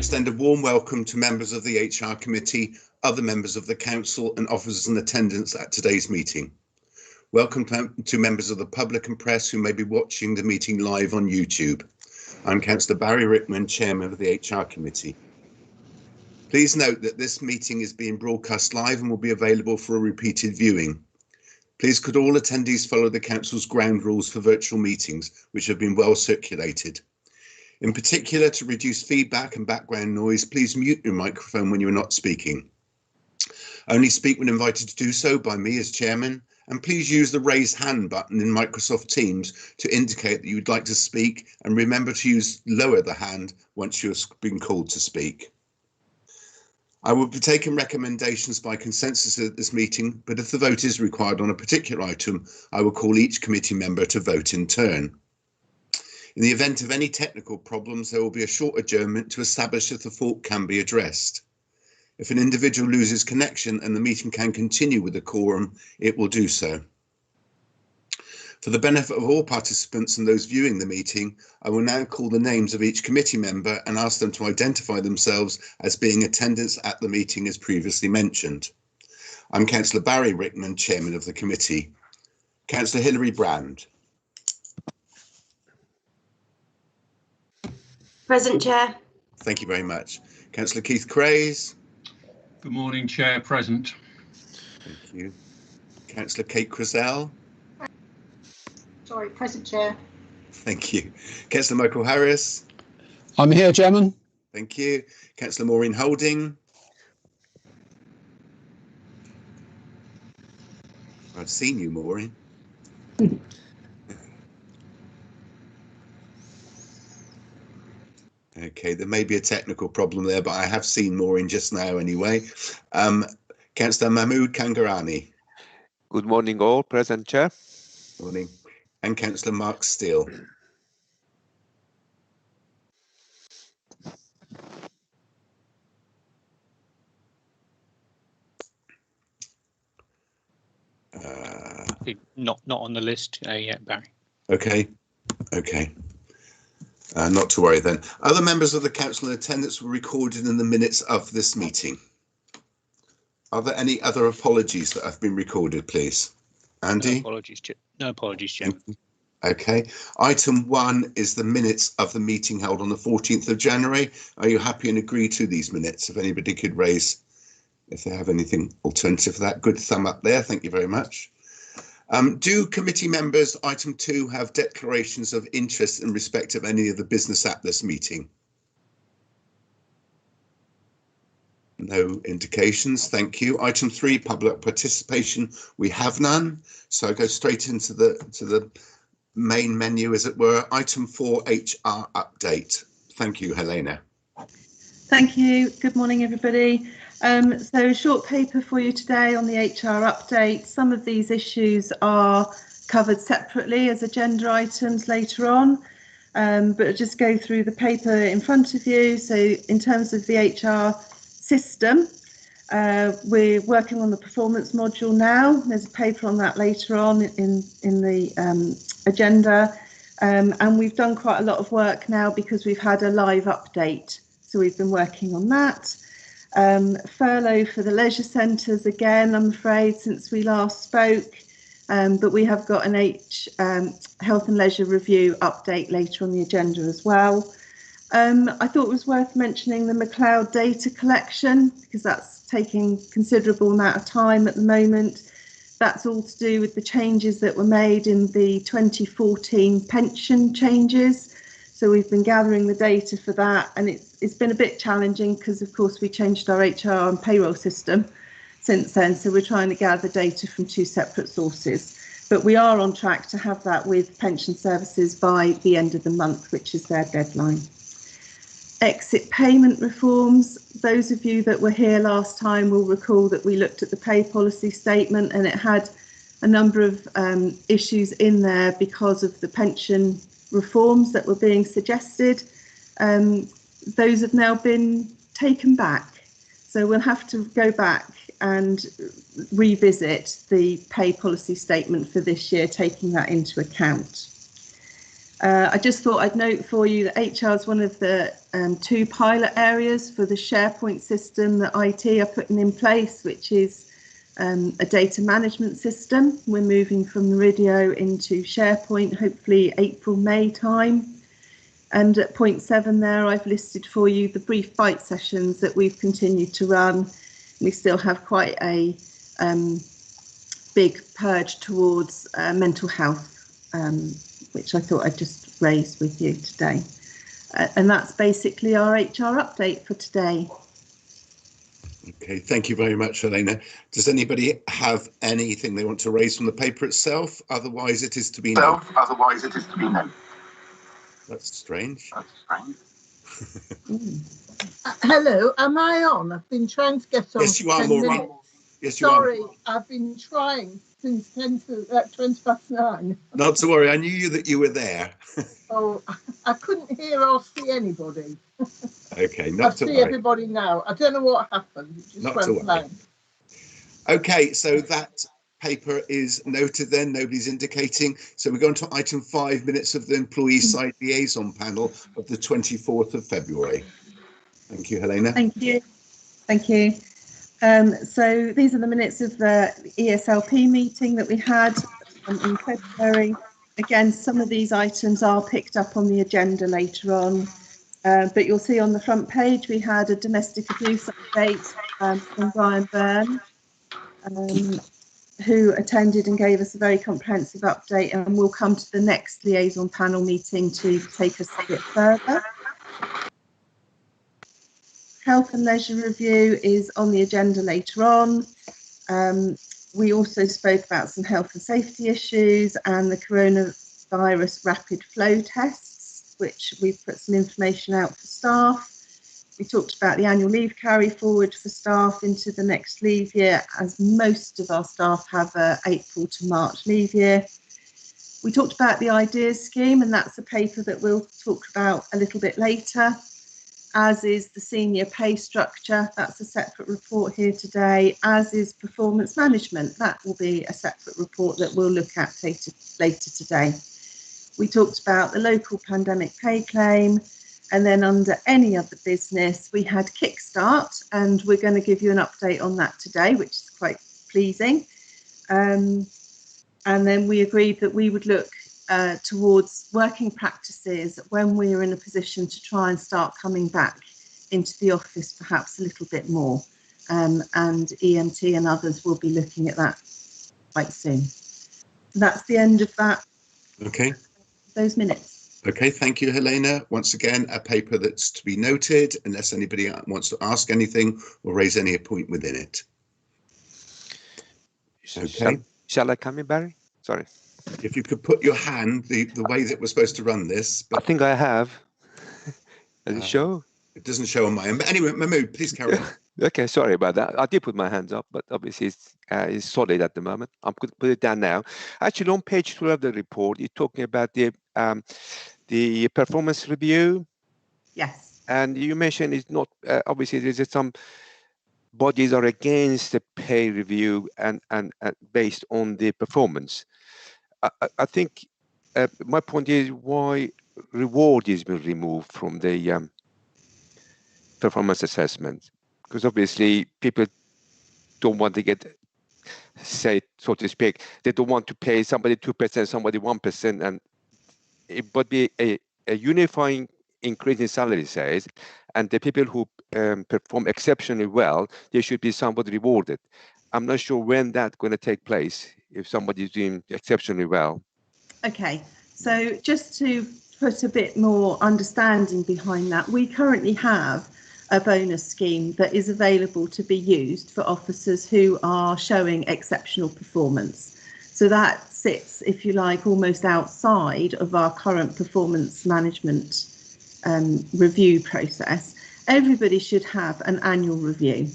extend a warm welcome to members of the HR Committee, other members of the Council and officers in attendance at today's meeting. Welcome to members of the public and press who may be watching the meeting live on YouTube. I'm Councillor Barry Rickman, Chairman of the HR Committee. Please note that this meeting is being broadcast live and will be available for a repeated viewing. Please could all attendees follow the Council's ground rules for virtual meetings, which have been well circulated. In particular, to reduce feedback and background noise, please mute your microphone when you are not speaking. Only speak when invited to do so by me as Chairman, and please use the raise hand button in Microsoft Teams to indicate that you would like to speak, and remember to lower the hand once you've been called to speak. I will be taking recommendations by consensus at this meeting, but if the vote is required on a particular item, I will call each committee member to vote in turn. In the event of any technical problems, there will be a short adjournment to establish if the fault can be addressed. If an individual loses connection and the meeting can continue with a quorum, it will do so. For the benefit of all participants and those viewing the meeting, I will now call the names of each committee member and ask them to identify themselves as being attendants at the meeting as previously mentioned. I'm Councillor Barry Rickman, Chairman of the committee. Councillor Hilary Brand. Present, Chair. Thank you very much. Councillor Keith Craze. Good morning, Chair. Present. Thank you. Councillor Kate Crizell. Sorry, present, Chair. Thank you. Councillor Michael Harris. I'm here, Chairman. Thank you. Councillor Maureen Holding. I've seen you, Maureen. Okay, there may be a technical problem there, but I have seen Maureen just now anyway. Councillor Mahmood Kangarani. Good morning all, present, Chair. Morning. And Councillor Mark Steele. Not on the list yet, Barry. Okay. Not to worry then. Other members of the council in attendance were recorded in the minutes of this meeting. Are there any other apologies that have been recorded, please? Andy? No apologies, Chairman. Okay. Item 1 is the minutes of the meeting held on the 14th of January. Are you happy and agree to these minutes? If anybody could raise, if they have anything alternative to that, good thumb up there. Thank you very much. Do committee members, item 2, have declarations of interest in respect of any of the business at this meeting? No indications, thank you. Item 3, public participation. We have none, so I go straight into the main menu, as it were. Item 4, HR update. Thank you, Helena. Thank you. Good morning, everybody. So short paper for you today on the HR update. Some of these issues are covered separately as agenda items later on, but I'll just go through the paper in front of you. So in terms of the HR system, we're working on the performance module now. There's a paper on that later on in the agenda, and we've done quite a lot of work now because we've had a live update. So we've been working on that. Furlough for the leisure centres again, I'm afraid, since we last spoke, but we have got an health and leisure review update later on the agenda as well. I thought it was worth mentioning the Mcleod data collection because that's taking considerable amount of time at the moment. That's all to do with the changes that were made in the 2014 pension changes. So we've been gathering the data for that, and it's been a bit challenging because, of course, we changed our HR and payroll system since then. So we're trying to gather data from 2 separate sources. But we are on track to have that with pension services by the end of the month, which is their deadline. Exit payment reforms. Those of you that were here last time will recall that we looked at the pay policy statement and it had a number of issues in there because of the pension reforms that were being suggested. Those have now been taken back. So we'll have to go back and revisit the pay policy statement for this year, taking that into account. I just thought I'd note for you that HR is one of the 2 pilot areas for the SharePoint system that IT are putting in place, which is a data management system. We're moving from Meridio into SharePoint, hopefully April, May time. And at point 7 there, I've listed for you the brief bite sessions that we've continued to run. We still have quite a big purge towards mental health, which I thought I'd just raise with you today. And that's basically our HR update for today. Okay, thank you very much, Helena. Does anybody have anything they want to raise from the paper itself? Otherwise, it is to be known. That's strange. Hello, am I on? I've been trying to get on. Yes, you are, Maureen. Yes, you Sorry, are. I've been trying since 20 past 9. Not to worry, I knew that you were there. Oh, I couldn't hear or see anybody. Okay, I not to see worry. everybody now. I don't know what happened. It just Not to went worry. blank. Okay, so that paper is noted then, nobody's indicating. So we're going to item 5, minutes of the employee side liaison panel of the 24th of February. Thank you, Helena. Thank you. Thank you. So these are the minutes of the ESLP meeting that we had in February. Again, some of these items are picked up on the agenda later on, but you'll see on the front page we had a domestic abuse update from Brian Byrne, who attended and gave us a very comprehensive update, and we'll come to the next liaison panel meeting to take us a bit further. Health and leisure review is on the agenda later on. We also spoke about some health and safety issues and the coronavirus rapid flow tests, which we've put some information out for staff. We talked about the annual leave carry forward for staff into the next leave year, as most of our staff have a April to March leave year. We talked about the ideas scheme, and that's a paper that we'll talk about a little bit later, as is the senior pay structure. That's a separate report here today, as is performance management. That will be a separate report that we'll look at later today. We talked about the local pandemic pay claim, and then under any other business, we had Kickstart, and we're going to give you an update on that today, which is quite pleasing. And then we agreed that we would look towards working practices when we are in a position to try and start coming back into the office perhaps a little bit more, and EMT and others will be looking at that quite soon. That's the end of that. Okay. Those minutes. Okay, thank you, Helena. Once again, a paper that's to be noted, unless anybody wants to ask anything or raise any point within it. Okay. Shall I come in, Barry? Sorry. If you could put your hand the way that we're supposed to run this. But I think I have. Does it show? It doesn't show on my end. But anyway, Mahmood, please carry on. Okay, sorry about that. I did put my hands up, but obviously it's solid at the moment. I'm going to put it down now. Actually, on page 12 of the report, you're talking about the performance review. Yes. And you mentioned it's not, obviously there's some bodies are against the pay review and based on the performance. I think my point is why reward is being removed from the performance assessment, because obviously people don't want to get, say, so to speak, they don't want to pay somebody 2%, somebody 1%, and it would be a unifying increase in salary, says, and the people who perform exceptionally well, they should be somewhat rewarded. I'm not sure when that's going to take place, if somebody's doing exceptionally well. Okay, so just to put a bit more understanding behind that, we currently have a bonus scheme that is available to be used for officers who are showing exceptional performance. So that sits, if you like, almost outside of our current performance management review process. Everybody should have an annual review,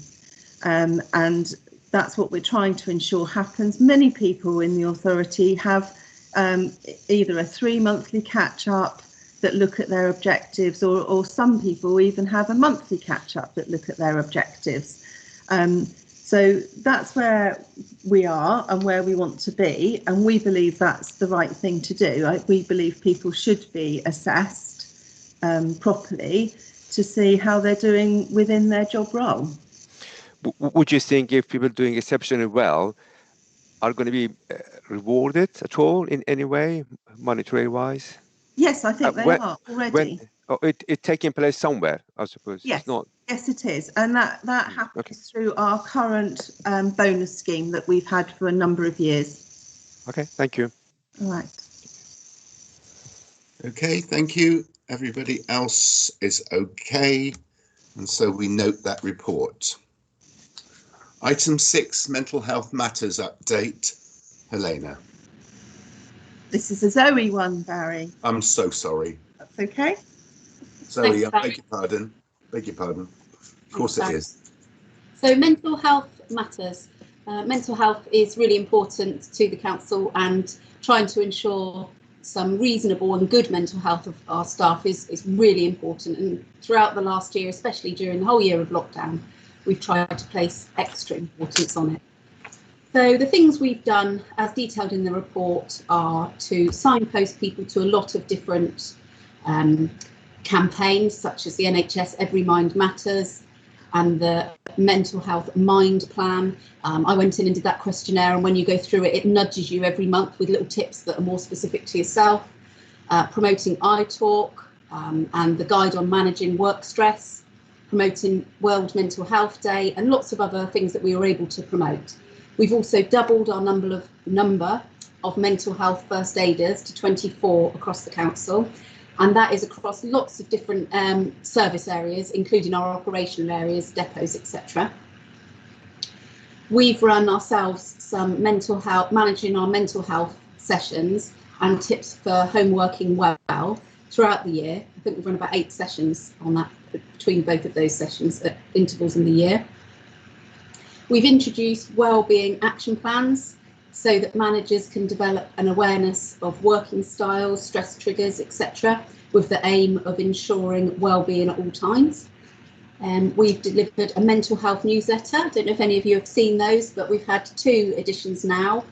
and that's what we're trying to ensure happens. Many people in the authority have either a 3-monthly catch-up that look at their objectives, or some people even have a monthly catch-up that look at their objectives. So that's where we are and where we want to be, and we believe that's the right thing to do. We believe people should be assessed properly to see how they're doing within their job role. Would you think if people doing exceptionally well are going to be rewarded at all in any way, monetary wise? Yes, I think they are already. It's taking place somewhere, I suppose. Yes, it's not. Yes, it is, and that happens Okay. through our current bonus scheme that we've had for a number of years. Okay, thank you. All right. Okay, thank you. Everybody else is okay, and so we note that report. Item 6, Mental Health Matters Update. Helena. This is a Zoe one, Barry. I'm so sorry. That's okay. Zoe, Thanks, I beg your pardon. Beg your pardon. Of course it is. So mental health matters. Mental health is really important to the council, and trying to ensure some reasonable and good mental health of our staff is really important. And throughout the last year, especially during the whole year of lockdown, we've tried to place extra importance on it. So the things we've done, as detailed in the report, are to signpost people to a lot of different campaigns, such as the NHS Every Mind Matters and the Mental Health Mind Plan. I went in and did that questionnaire, and when you go through it, it nudges you every month with little tips that are more specific to yourself. Promoting iTalk and the guide on managing work stress, promoting World Mental Health Day, and lots of other things that we were able to promote. We've also doubled our number of mental health first aiders to 24 across the council, and that is across lots of different service areas, including our operational areas, depots, etc. We've run ourselves some mental health, managing our mental health sessions and tips for home working well throughout the year. I think we've run about 8 sessions on that between both of those sessions at intervals in the year. We've introduced wellbeing action plans so that managers can develop an awareness of working styles, stress triggers, etc., with the aim of ensuring wellbeing at all times. We've delivered a mental health newsletter. I don't know if any of you have seen those, but we've had 2 editions now.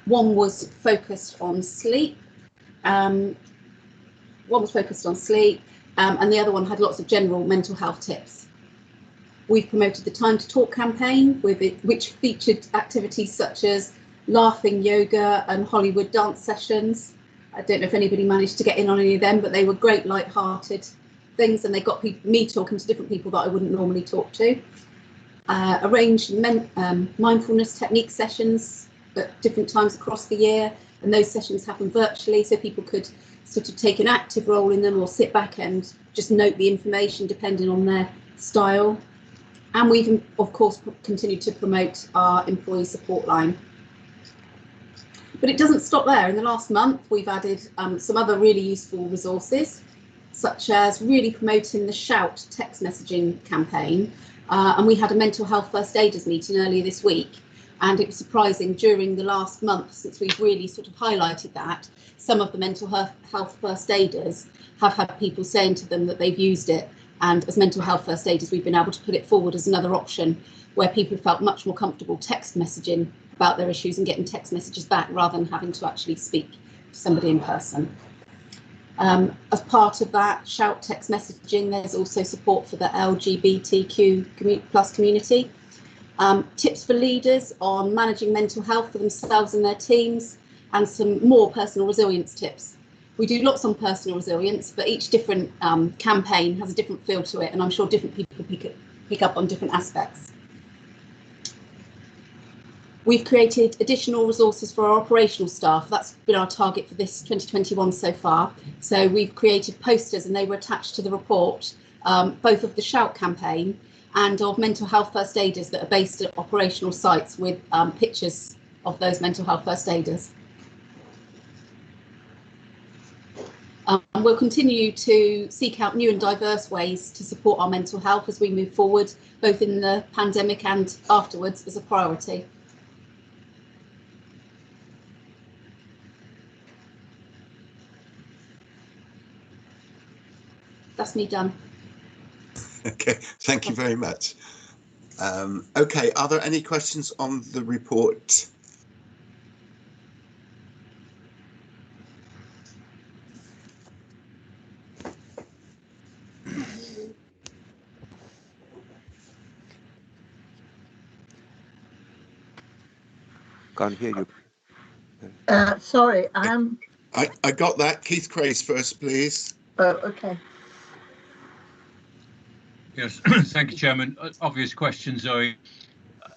One was focused on sleep. And the other one had lots of general mental health tips. We've promoted the Time to Talk campaign, which featured activities such as laughing yoga and Hollywood dance sessions. I don't know if anybody managed to get in on any of them, but they were great light-hearted things, and they got me talking to different people that I wouldn't normally talk to. Arranged mindfulness technique sessions at different times across the year, and those sessions happen virtually, so people could sort of take an active role in them or sit back and just note the information depending on their style. And we've, of course, continued to promote our employee support line. But it doesn't stop there. In the last month, we've added some other really useful resources, such as really promoting the Shout text messaging campaign. And we had a mental health first aiders meeting earlier this week. And it was surprising, during the last month, since we've really sort of highlighted that, some of the mental health first aiders have had people saying to them that they've used it. And as mental health first aiders, we've been able to put it forward as another option where people felt much more comfortable text messaging about their issues and getting text messages back rather than having to actually speak to somebody in person. As part of that Shout text messaging, there's also support for the LGBTQ plus community. Tips for leaders on managing mental health for themselves and their teams, and some more personal resilience tips. We do lots on personal resilience, but each different campaign has a different feel to it, and I'm sure different people pick up on different aspects. We've created additional resources for our operational staff. That's been our target for this 2021 so far. So we've created posters, and they were attached to the report, both of the Shout campaign and of mental health first aiders that are based at operational sites, with pictures of those mental health first aiders. We'll continue to seek out new and diverse ways to support our mental health as we move forward, both in the pandemic and afterwards, as a priority. That's me done. Okay, thank you very much. Okay, are there any questions on the report? Can't hear you. Sorry, I got that. Keith Crace first, please. Oh, okay. Yes, thank you, Chairman. Obvious question, Zoe.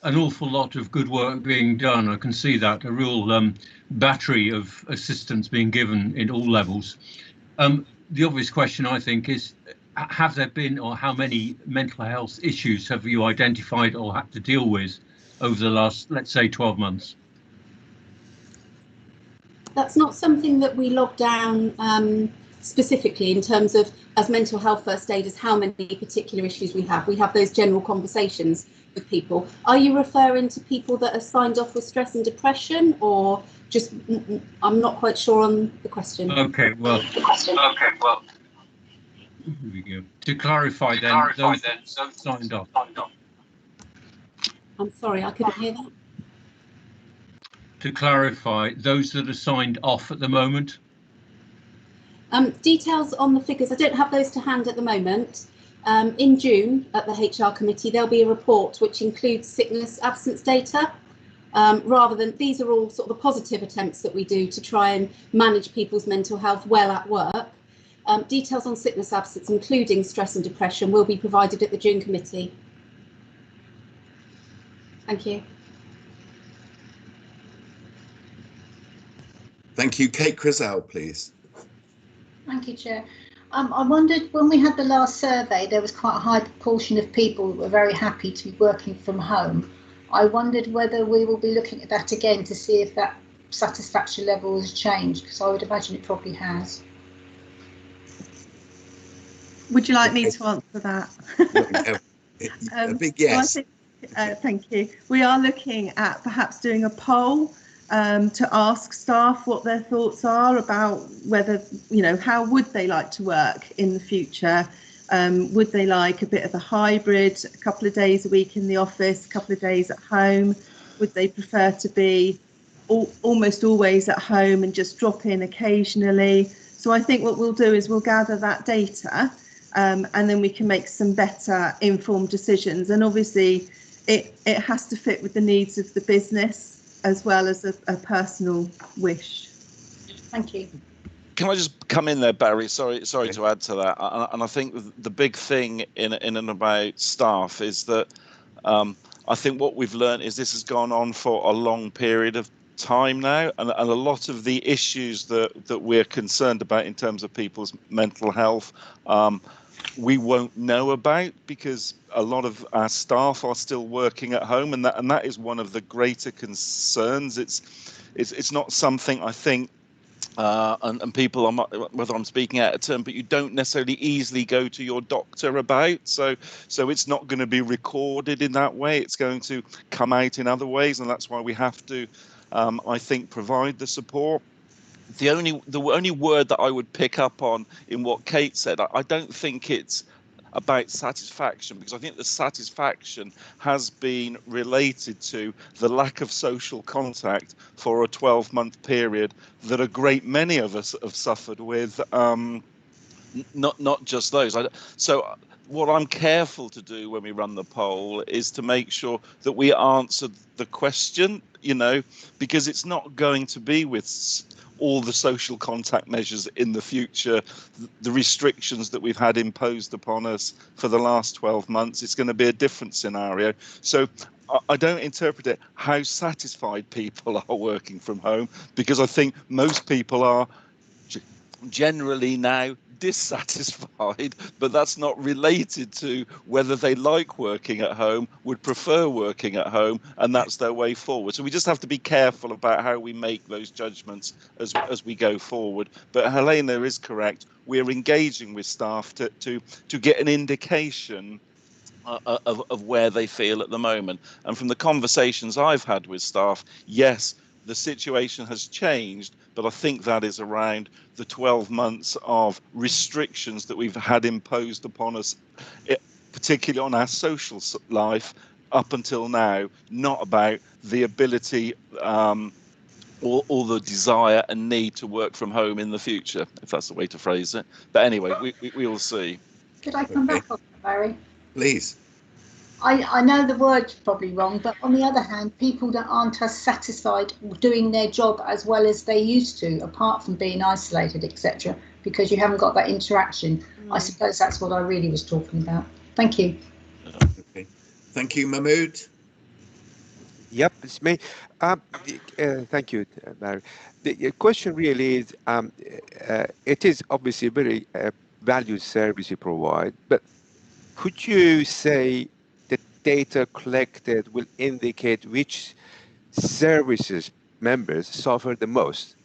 An awful lot of good work being done. I can see that, a real battery of assistance being given in all levels. The obvious question, I think, is have there been, or how many mental health issues have you identified or had to deal with over the last, let's say, 12 months? That's not something that we log down specifically in terms of, as mental health first aiders, how many particular issues we have. We have those general conversations with people. Are you referring to people that are signed off with stress and depression, or just, I'm not quite sure on the question. Okay, well, here we go. To clarify then, those signed off. I'm sorry, I couldn't hear that. To clarify, those that are signed off at the moment? Details on the figures, I don't have those to hand at the moment. In June at the HR committee, there'll be a report which includes sickness absence data. Rather than, these are all sort of the positive attempts that we do to try and manage people's mental health well at work. Details on sickness absence, including stress and depression, will be provided at the June committee. Thank you. Thank you. Kate Crizell, please. Thank you, Chair. I wondered, when we had the last survey, there was quite a high proportion of people who were very happy to be working from home. I wondered whether we will be looking at that again to see if that satisfaction level has changed, because I would imagine it probably has. Would you like me to answer that? A big yes. So I think, thank you. We are looking at perhaps doing a poll to ask staff what their thoughts are about whether, you know, how would they like to work in the future? Would they like a bit of a hybrid, a couple of days a week in the office, a couple of days at home? Would they prefer to be almost always at home and just drop in occasionally? So I think what we'll do is we'll gather that data and then we can make some better informed decisions. And obviously it has to fit with the needs of the business as well as a personal wish. Thank you. Can I just come in there, Barry? Sorry to add to that. And I think the big thing in and about staff is that I think what we've learned is this has gone on for a long period of time now, and a lot of the issues that we're concerned about in terms of people's mental health we won't know about, because a lot of our staff are still working at home, and that is one of the greater concerns. It's not something I think and people are, whether I'm speaking out of turn, but you don't necessarily easily go to your doctor about, so it's not going to be recorded in that way. It's going to come out in other ways, and that's why we have to I think provide the support. The only word that I would pick up on in what Kate said, I don't think it's about satisfaction, because I think the satisfaction has been related to the lack of social contact for a 12-month period that a great many of us have suffered with, not just those. So what I'm careful to do when we run the poll is to make sure that we answer the question, you know, because it's not going to be with all the social contact measures in the future, the restrictions that we've had imposed upon us for the last 12 months. It's going to be a different scenario. So I don't interpret it how satisfied people are working from home, because I think most people are generally now dissatisfied, but that's not related to whether they like working at home, would prefer working at home, and that's their way forward. So we just have to be careful about how we make those judgments as we go forward. But Helena is correct. We're engaging with staff to get an indication of where they feel at the moment. And from the conversations I've had with staff, yes, the situation has changed, but I think that is around the 12 months of restrictions that we've had imposed upon us, particularly on our social life, up until now not about the ability or the desire and need to work from home in the future, if that's the way to phrase it. But anyway, we will see. Could I come back on that, Barry? Please. I know the word's probably wrong, but on the other hand, people that aren't as satisfied doing their job as well as they used to, apart from being isolated, etc., because you haven't got that interaction. I suppose that's what I really was talking about. Thank you. Okay. Thank you, Mahmood. Yep, it's me. Thank you, Barry. The question really is, it is obviously a very valued service you provide, but could you say the data collected will indicate which services members suffer the most?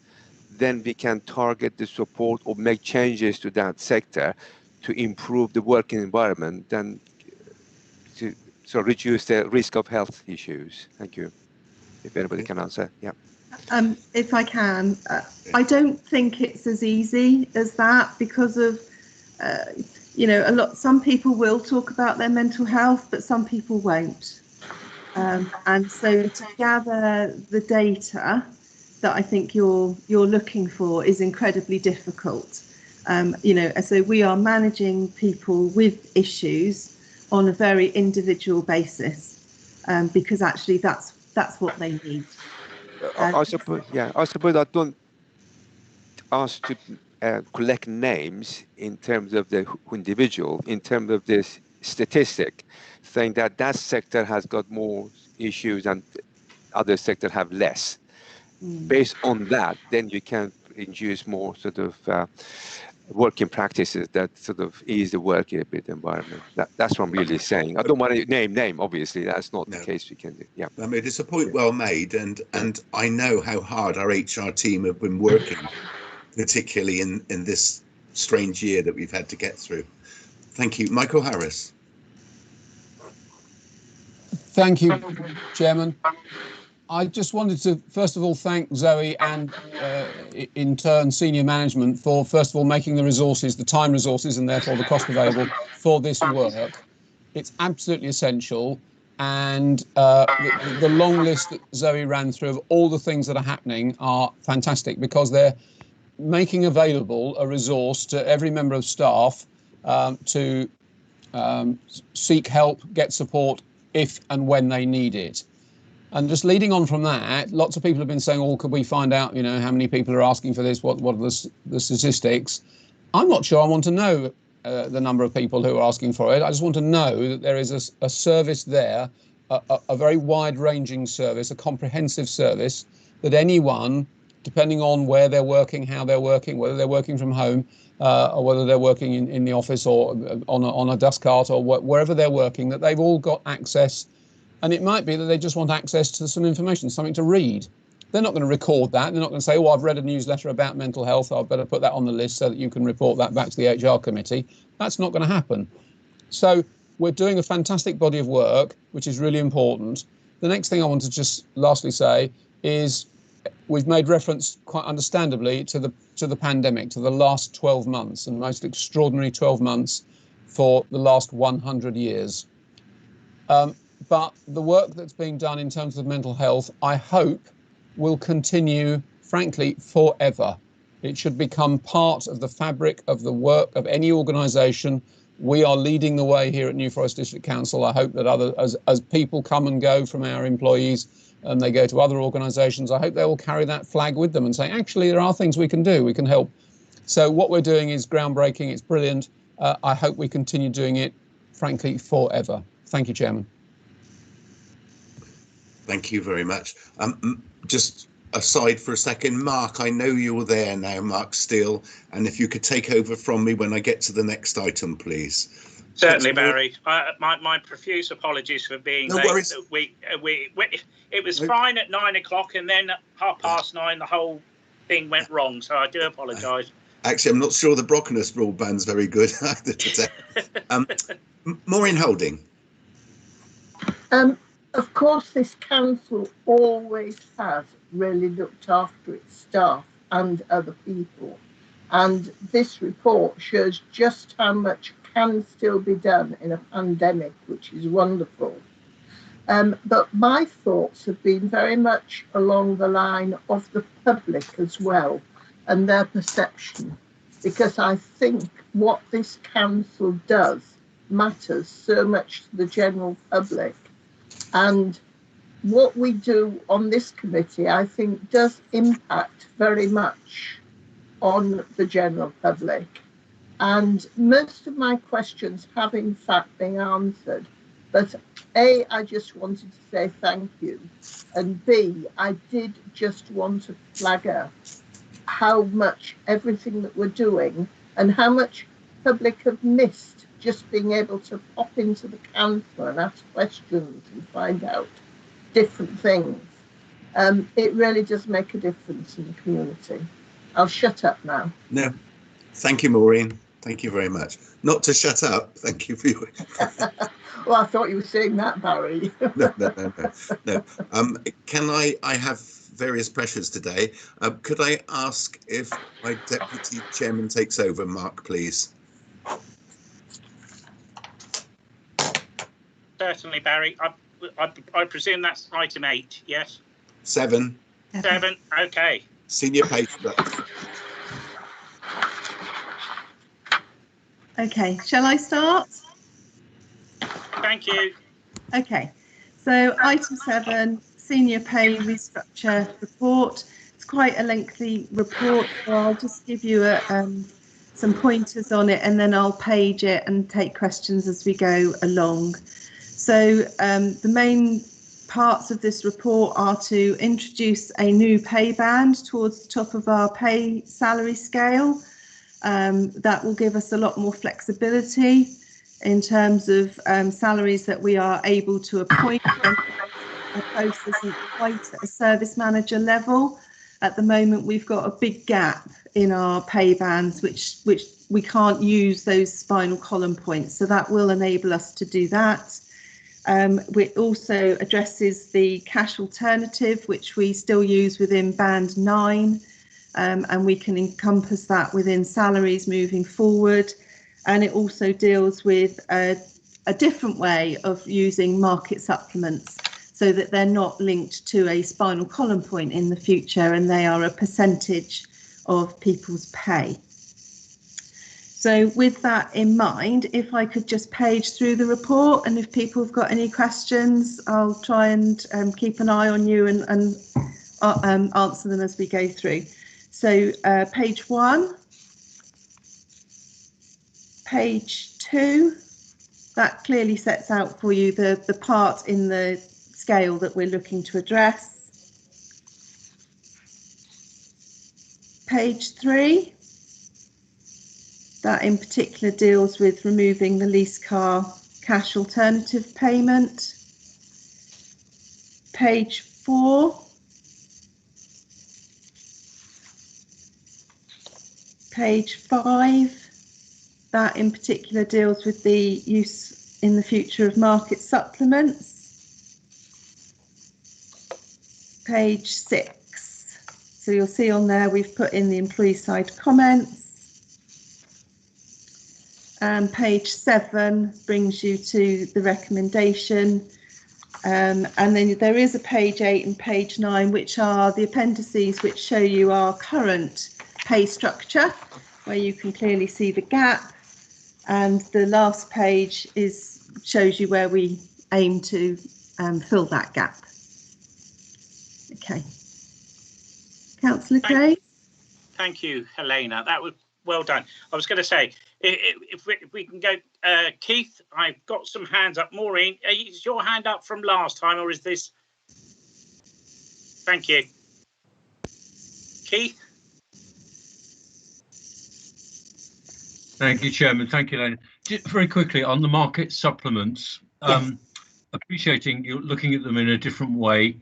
Then we can target the support or make changes to that sector to improve the working environment and to reduce the risk of health issues. Thank you. If anybody can answer, yeah. If I can, I don't think it's as easy as that because of, some people will talk about their mental health, but some people won't. And so to gather the data that I think you're looking for is incredibly difficult. So we are managing people with issues on a very individual basis, because actually that's what they need. I suppose I don't ask to collect names in terms of the individual, in terms of this statistic, saying that sector has got more issues and other sector have less. Based on that, then you can induce more sort of working practices that sort of ease the working environment. That's what I'm really saying. I don't want to name, obviously, that's not the case we can do. Yeah. I mean, it's a point well made, and I know how hard our HR team have been working, particularly in this strange year that we've had to get through. Thank you. Michael Harris. Thank you, Chairman. I just wanted to, first of all, thank Zoe and in turn senior management for, first of all, making the resources, the time resources and therefore the cost available for this work. It's absolutely essential. And the long list that Zoe ran through of all the things that are happening are fantastic because they're making available a resource to every member of staff to seek help, get support if and when they need it. And just leading on from that, lots of people have been saying, "Oh, could we find out, how many people are asking for this? What are the statistics?" I'm not sure I want to know the number of people who are asking for it. I just want to know that there is a service there, a very wide-ranging service, a comprehensive service that anyone, depending on where they're working, how they're working, whether they're working from home or whether they're working in the office or on a dust cart or wherever they're working, that they've all got access. And it might be that they just want access to some information, something to read. They're not going to record that. They're not going to say, "Oh, I've read a newsletter about mental health. I'd better put that on the list so that you can report that back to the HR committee." That's not going to happen. So we're doing a fantastic body of work, which is really important. The next thing I want to just lastly say is we've made reference quite understandably to the pandemic, to the last 12 months, and most extraordinary 12 months for the last 100 years. But the work that's being done in terms of mental health, I hope, will continue, frankly, forever. It should become part of the fabric of the work of any organisation. We are leading the way here at New Forest District Council. I hope that as people come and go from our employees and they go to other organisations, I hope they will carry that flag with them and say, actually, there are things we can do, we can help. So what we're doing is groundbreaking, it's brilliant. I hope we continue doing it, frankly, forever. Thank you, Chairman. Thank you very much. Just aside for a second, Mark, I know you're there now, Mark Steele, and if you could take over from me when I get to the next item, please. Certainly, Barry. My profuse apologies for being late. Worries. It was fine at 9 o'clock, and then at 9:30, the whole thing went wrong. So I do apologise. Actually, I'm not sure the Brockness broadband's very good either today. Maureen Holding. Of course, this council always has really looked after its staff and other people. And this report shows just how much can still be done in a pandemic, which is wonderful. But my thoughts have been very much along the line of the public as well and their perception, because I think what this council does matters so much to the general public. And what we do on this committee, I think, does impact very much on the general public. And most of my questions have in fact been answered. But A, I just wanted to say thank you. And B, I did just want to flag up how much everything that we're doing and how much public have missed just being able to pop into the council and ask questions and find out different things. It really does make a difference in the community. I'll shut up now. No, thank you, Maureen. Thank you very much. Not to shut up. Thank you for your. Well, I thought you were saying that, Barry. No. Can I have various pressures today? Could I ask if my deputy chairman takes over, Mark, please? Certainly, Barry. I presume that's item 8, yes? 7. 7, okay. Senior pay structure. Okay, shall I start? Thank you. Okay, so item 7, senior pay restructure report. It's quite a lengthy report, so I'll just give you some pointers on it, and then I'll page it and take questions as we go along. So the main parts of this report are to introduce a new pay band towards the top of our pay salary scale. That will give us a lot more flexibility in terms of salaries that we are able to appoint. A post isn't quite at a service manager level. At the moment, we've got a big gap in our pay bands, which we can't use those spinal column points. So that will enable us to do that. It also addresses the cash alternative, which we still use within band 9. And we can encompass that within salaries moving forward. And it also deals with a different way of using market supplements so that they're not linked to a spinal column point in the future, and they are a percentage of people's pay. So with that in mind, if I could just page through the report, and if people have got any questions, I'll try and keep an eye on you and answer them as we go through. So page 1, page 2, that clearly sets out for you the part in the scale that we're looking to address. Page 3, that in particular deals with removing the lease car cash alternative payment. Page 4, page 5, that in particular deals with the use in the future of market supplements. Page 6, so you'll see on there we've put in the employee side comments. And page 7 brings you to the recommendation. And then there is a page 8 and page 9, which are the appendices which show you our current pay structure, where you can clearly see the gap. And the last page shows you where we aim to fill that gap. Okay. Councillor Gray. Thank you, Helena. That was well done. I was going to say, if we can go, Keith, I've got some hands up. Maureen, is your hand up from last time, or is this? Thank you. Keith? Thank you, Chairman. Thank you, Helena. Just very quickly on the market supplements, Yes. Appreciating you looking at them in a different way.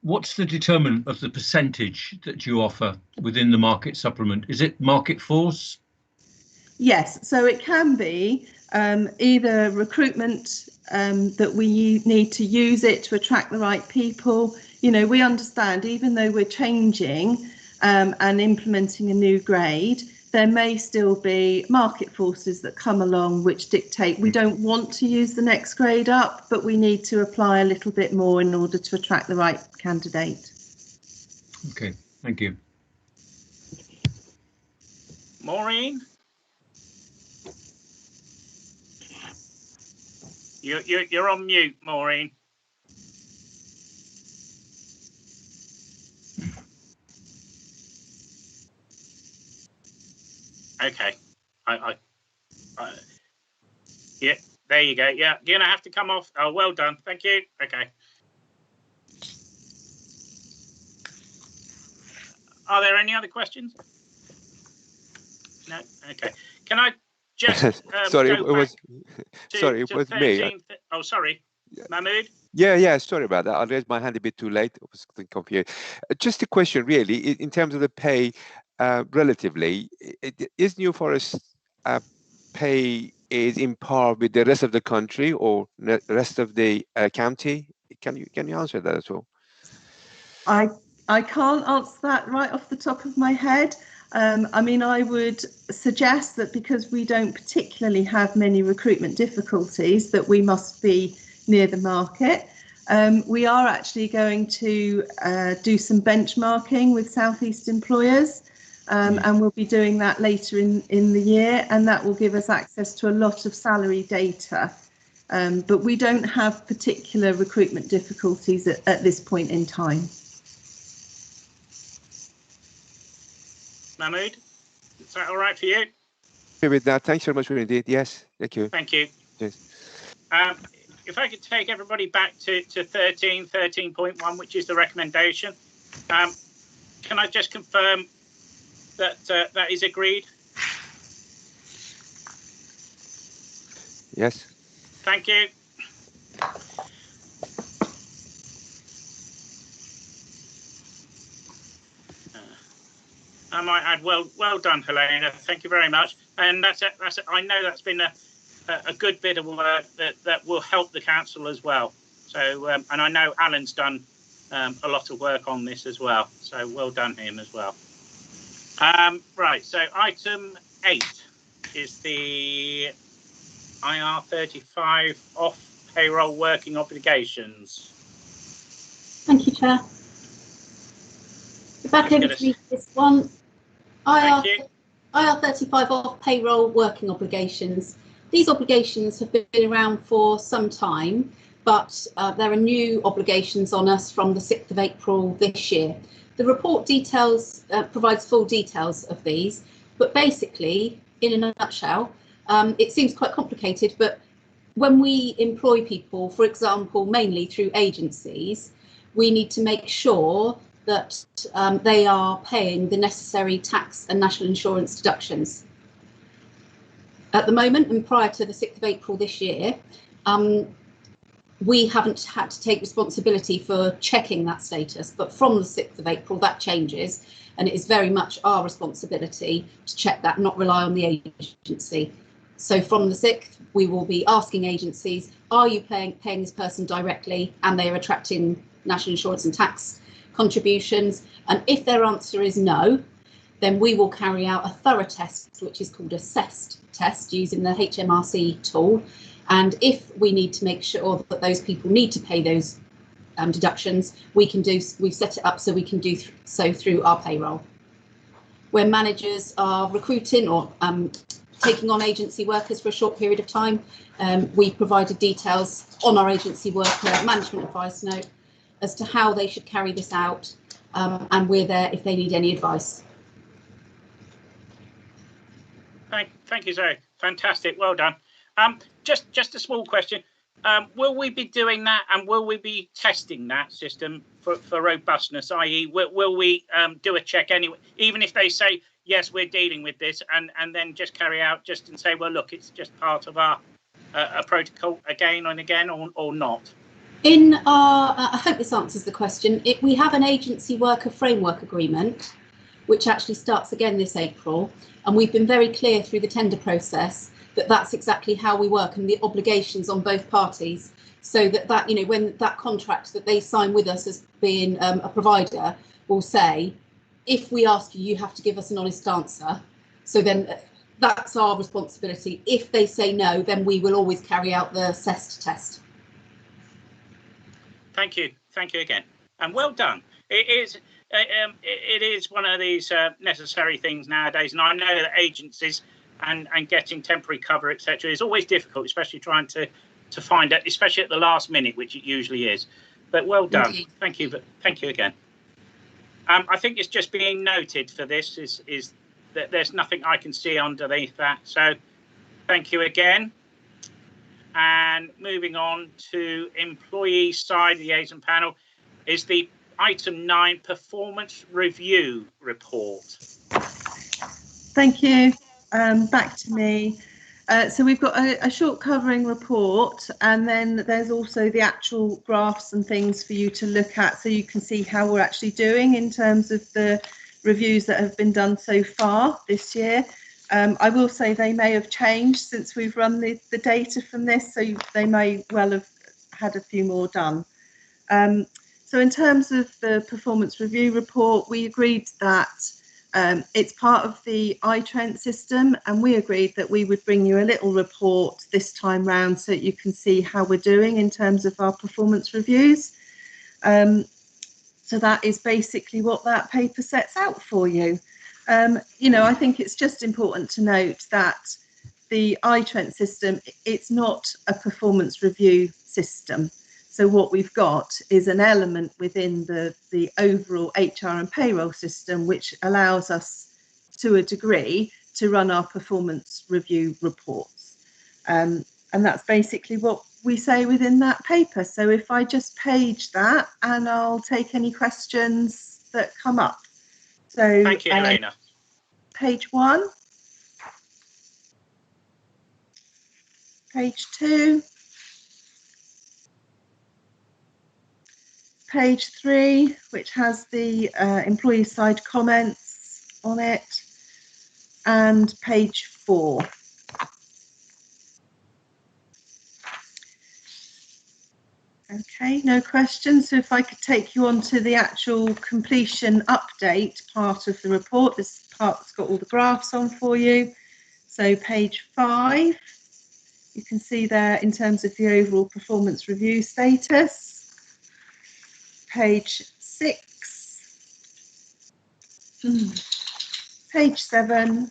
What's the determinant of the percentage that you offer within the market supplement? Is it market force? Yes, so it can be either recruitment that we need to use it to attract the right people. You know, we understand even though we're changing and implementing a new grade, there may still be market forces that come along which dictate we don't want to use the next grade up, but we need to apply a little bit more in order to attract the right candidate. Okay, thank you. Maureen? You're on mute, Maureen. Okay. Yeah, there you go. Yeah, you're gonna have to come off. Oh, well done. Thank you. Okay. Are there any other questions? No. Okay. Can I just sorry, go it was to, sorry, it was 13, me. Oh, sorry, Mahmood. Yeah, sorry about that. I raised my hand a bit too late. I was confused. Just a question, really, in terms of the pay, relatively, is New Forest pay is in par with the rest of the country or the rest of the county? Can you answer that as well? I can't answer that right off the top of my head. I mean, I would suggest that because we don't particularly have many recruitment difficulties, that we must be near the market. We are actually going to do some benchmarking with South East employers, and we'll be doing that later in the year, and that will give us access to a lot of salary data. But we don't have particular recruitment difficulties at this point in time. Mahmood, is that all right for you? With that, thanks very much for indeed. Yes, thank you. Thank you. Yes. If I could take everybody back to 13.1, which is the recommendation. Can I just confirm that that is agreed? Yes. Thank you. I might add, well done, Helena. Thank you very much. And that's it. I know that's been a good bit of work that will help the council as well. So, and I know Alan's done a lot of work on this as well. So well done him as well. Right. So item 8 is the IR35 off payroll working obligations. Thank you, Chair. Back over to this one. IR35 off payroll working obligations. These obligations have been around for some time, but there are new obligations on us from the 6th of April this year. The report details provides full details of these, but basically, in a nutshell, it seems quite complicated, but when we employ people, for example, mainly through agencies, we need to make sure that they are paying the necessary tax and national insurance deductions. At the moment, and prior to the 6th of April this year, we haven't had to take responsibility for checking that status, but from the 6th of April that changes, and it is very much our responsibility to check that, not rely on the agency. So from the 6th, we will be asking agencies, are you paying this person directly, and they are attracting national insurance and tax contributions? And if their answer is no, then we will carry out a thorough test, which is called a CEST test, using the HMRC tool. And if we need to make sure that those people need to pay those deductions, we've set it up so we can do so through our payroll. When managers are recruiting or taking on agency workers for a short period of time, we provided details on our agency worker management advice note as to how they should carry this out, and we're there if they need any advice. Thank you, Zoe. Fantastic. Well done. Just a small question. Will we be doing that, and will we be testing that system for robustness, i.e. will we do a check anyway, even if they say, yes, we're dealing with this, and then just carry out and say, well, look, it's just part of our protocol again and again, or not? In our, I hope this answers the question. We have an agency worker framework agreement, which actually starts again this April, and we've been very clear through the tender process that that's exactly how we work, and the obligations on both parties, so that you know, when that contract that they sign with us as being a provider will say, if we ask you, you have to give us an honest answer. So then that's our responsibility. If they say no, then we will always carry out the CEST test. Thank you again, and well done. It is one of these necessary things nowadays, and I know that agencies and getting temporary cover, etc., is always difficult, especially trying to find it, especially at the last minute, which it usually is. But well done. Indeed. Thank you. But thank you again. I think it's just being noted for this is that there's nothing I can see underneath that. So thank you again. And moving on to employee side liaison panel is the item 9 performance review report. Thank you. Back to me. So we've got a short covering report, and then there's also the actual graphs and things for you to look at, so you can see how we're actually doing in terms of the reviews that have been done so far this year. I will say they may have changed since we've run the data from this, so they may well have had a few more done. So in terms of the performance review report, we agreed that it's part of the iTrent system, and we agreed that we would bring you a little report this time round so that you can see how we're doing in terms of our performance reviews. So that is basically what that paper sets out for you. You know, I think it's just important to note that the iTrent system, it's not a performance review system. So what we've got is an element within the overall HR and payroll system, which allows us to a degree to run our performance review reports. And that's basically what we say within that paper. So if I just page that, and I'll take any questions that come up. So thank you, Helena. Page 1, page 2, page 3, which has the employee side comments on it, and page 4. Okay, no questions. So if I could take you on to the actual completion update part of the report. This part's got all the graphs on for you. So page 5, you can see there in terms of the overall performance review status. Page 6, page 7,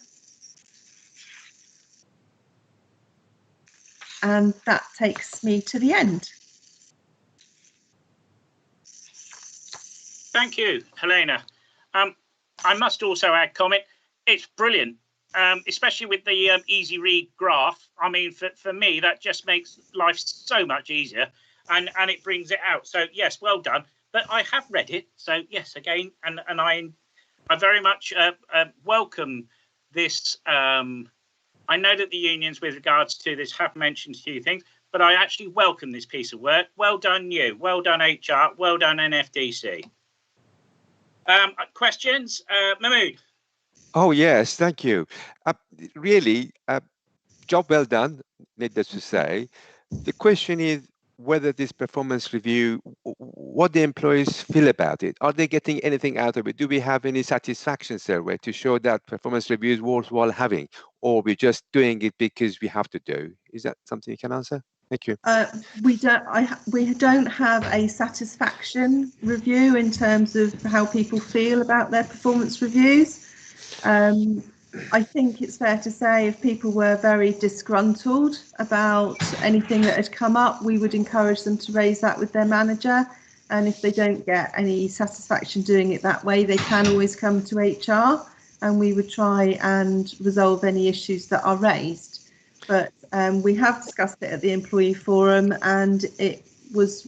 and that takes me to the end. Thank you, Helena. I must also add comment. It's brilliant, especially with the easy read graph. I mean, for me, that just makes life so much easier, and it brings it out. So yes, well done. But I have read it, so yes, again, and I very much welcome this. I know that the unions, with regards to this, have mentioned a few things, but I actually welcome this piece of work. Well done, you. Well done, HR. Well done, NFDC. Questions, Mahmood? Oh yes, thank you. Really, job well done, needless to say. The question is whether this performance review, what the employees feel about it. Are they getting anything out of it? Do we have any satisfaction survey to show that performance review is worthwhile having, or we're just doing it because we have to do? Is that something you can answer? Thank you. We don't have a satisfaction review in terms of how people feel about their performance reviews. I think it's fair to say if people were very disgruntled about anything that had come up, we would encourage them to raise that with their manager. And if they don't get any satisfaction doing it that way, they can always come to HR, and we would try and resolve any issues that are raised. But we have discussed it at the employee forum, and it was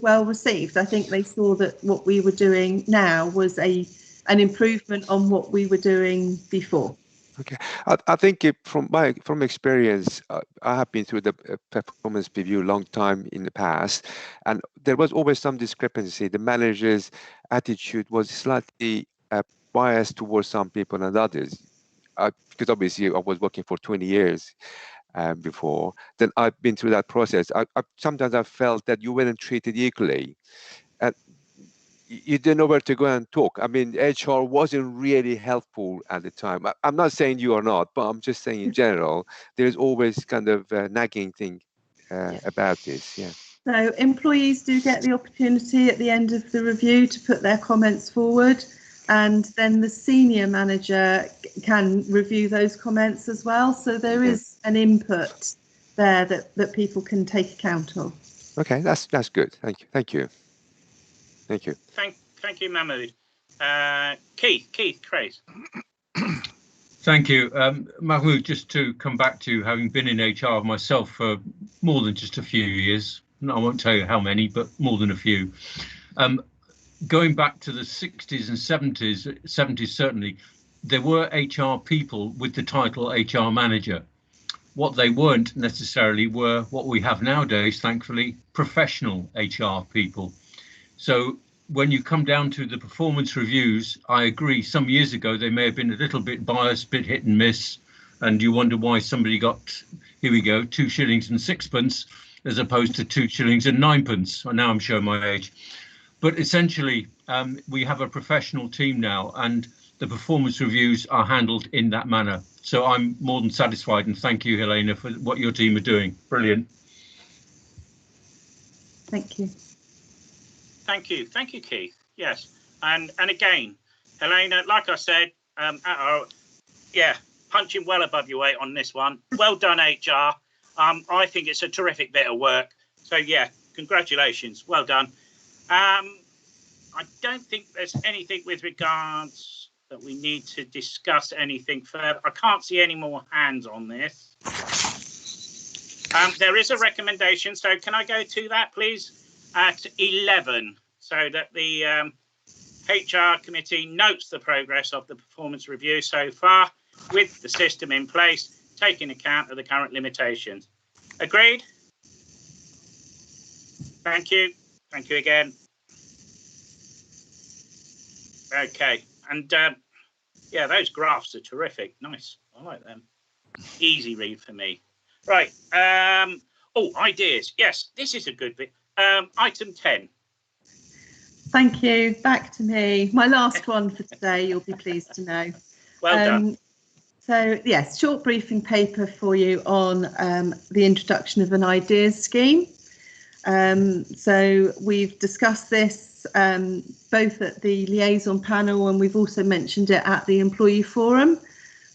well received. I think they saw that what we were doing now was an improvement on what we were doing before. Okay, I think from experience, I have been through the performance review a long time in the past, and there was always some discrepancy. The manager's attitude was slightly biased towards some people and others, because obviously I was working for 20 years before. Then I've been through that process. Sometimes I felt that you weren't treated equally. you didn't know where to go and talk. I mean, HR wasn't really helpful at the time. I'm not saying you are not, but I'm just saying in general, there's always kind of a nagging thing about this. Yeah. So employees do get the opportunity at the end of the review to put their comments forward, and then the senior manager can review those comments as well. So there is an input there that people can take account of. Okay, that's good. Thank you. Thank you. Thank you. Thank you, Mahmood. Keith Craze. Thank you. Mahmood, just to come back to having been in HR myself for more than just a few years, I won't tell you how many, but more than a few. Going back to the 60s and 70s certainly, there were HR people with the title HR manager. What they weren't necessarily were what we have nowadays, thankfully, professional HR people. So when you come down to the performance reviews, I agree, some years ago they may have been a little bit biased, bit hit and miss, and you wonder why somebody got, here we go, 2 shillings and 6pence as opposed to 2 shillings and 9pence. Now I'm showing my age. But essentially, we have a professional team now, and the performance reviews are handled in that manner. So I'm more than satisfied, and thank you, Helena, for what your team are doing. Brilliant. Thank you. Thank you, Keith. Yes, and again, Helena, like I said, punching well above your weight on this one. Well done, HR. I think it's a terrific bit of work. So yeah, congratulations. Well done. I don't think there's anything with regards that we need to discuss anything further. I can't see any more hands on this. There is a recommendation, so can I go to that, please? At 11, so that the HR committee notes the progress of the performance review so far with the system in place, taking account of the current limitations. Agreed? Thank you. Thank you again. Okay, and yeah, those graphs are terrific. Nice. I like them. Easy read for me. Right. Ideas. Yes, this is a good bit. Item 10. Thank you. Back to me. My last one for today, you'll be pleased to know. Well done. So, yes, short briefing paper for you on the introduction of an ideas scheme. So we've discussed this both at the liaison panel, and we've also mentioned it at the employee forum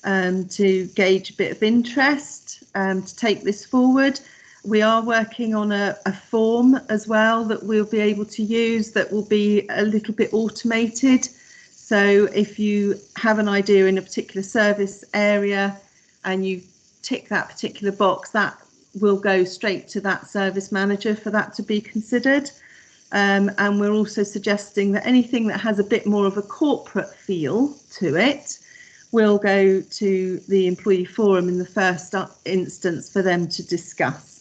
to gauge a bit of interest to take this forward. We are working on a form as well that we'll be able to use that will be a little bit automated. So if you have an idea in a particular service area and you tick that particular box, that will go straight to that service manager for that to be considered. And we're also suggesting that anything that has a bit more of a corporate feel to it will go to the employee forum in the first instance for them to discuss.